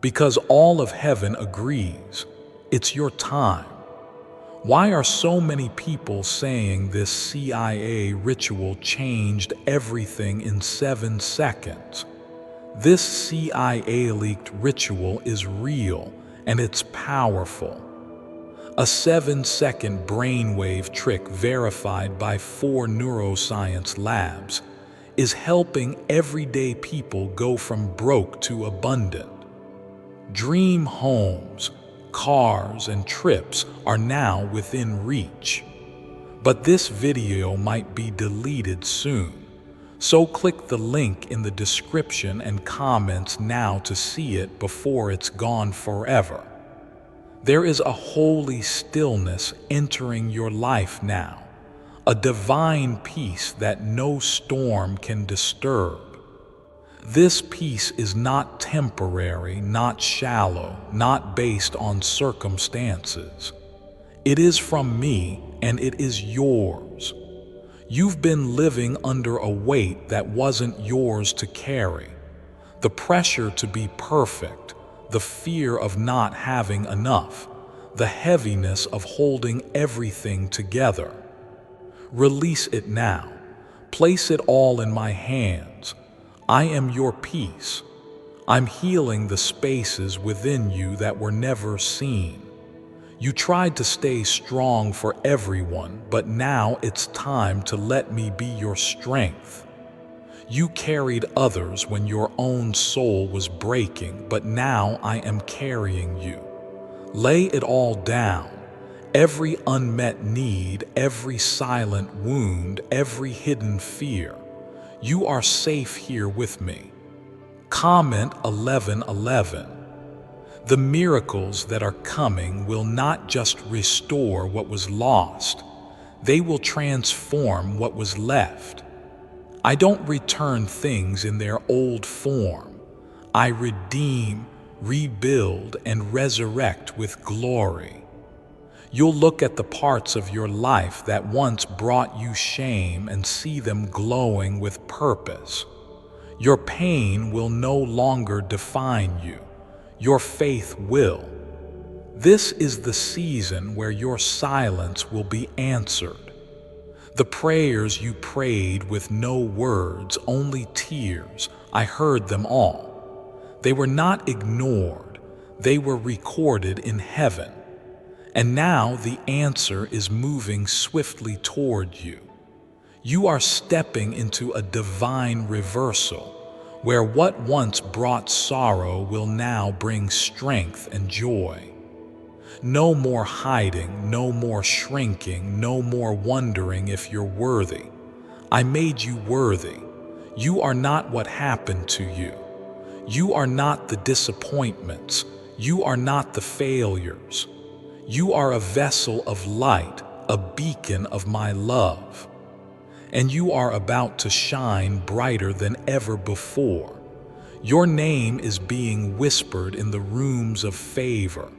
because all of heaven agrees, it's your time. Why are so many people saying this CIA ritual changed everything in 7 seconds? This CIA-leaked ritual is real and it's powerful. A 7-second brainwave trick verified by 4 neuroscience labs is helping everyday people go from broke to abundant. Dream homes, cars, and trips are now within reach. But this video might be deleted soon, so click the link in the description and comments now to see it before it's gone forever. There is a holy stillness entering your life now, a divine peace that no storm can disturb. This peace is not temporary, not shallow, not based on circumstances. It is from me and it is yours. You've been living under a weight that wasn't yours to carry. The pressure to be perfect, the fear of not having enough, the heaviness of holding everything together. Release it now. Place it all in my hands. I am your peace. I'm healing the spaces within you that were never seen. You tried to stay strong for everyone, but now it's time to let me be your strength. You carried others when your own soul was breaking, but now I am carrying you. Lay it all down. Every unmet need, every silent wound, every hidden fear. You are safe here with me. Comment 1111. The miracles that are coming will not just restore what was lost, they will transform what was left. I don't return things in their old form. I redeem, rebuild, and resurrect with glory. You'll look at the parts of your life that once brought you shame and see them glowing with purpose. Your pain will no longer define you. Your faith will. This is the season where your silence will be answered. The prayers you prayed with no words, only tears, I heard them all. They were not ignored. They were recorded in heaven. And now the answer is moving swiftly toward you. You are stepping into a divine reversal, where what once brought sorrow will now bring strength and joy. No more hiding, no more shrinking, no more wondering if you're worthy. I made you worthy. You are not what happened to you. You are not the disappointments. You are not the failures. You are a vessel of light, a beacon of my love. And you are about to shine brighter than ever before. Your name is being whispered in the rooms of favor.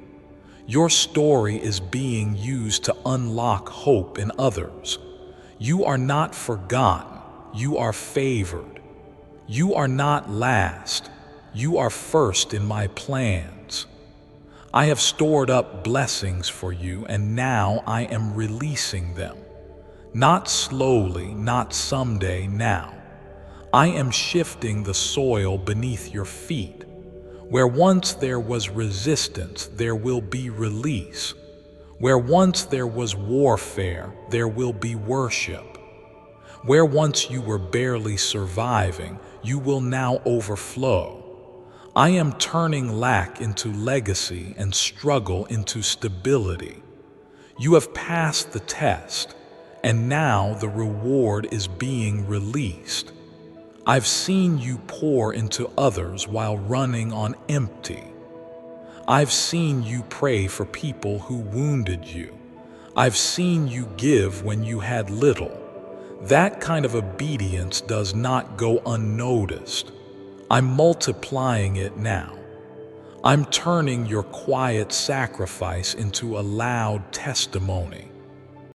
Your story is being used to unlock hope in others. You are not forgotten. You are favored. You are not last. You are first in my plans. I have stored up blessings for you, and now I am releasing them. Not slowly, not someday, now. I am shifting the soil beneath your feet. Where once there was resistance, there will be release. Where once there was warfare, there will be worship. Where once you were barely surviving, you will now overflow. I am turning lack into legacy and struggle into stability. You have passed the test, and now the reward is being released. I've seen you pour into others while running on empty. I've seen you pray for people who wounded you. I've seen you give when you had little. That kind of obedience does not go unnoticed. I'm multiplying it now. I'm turning your quiet sacrifice into a loud testimony.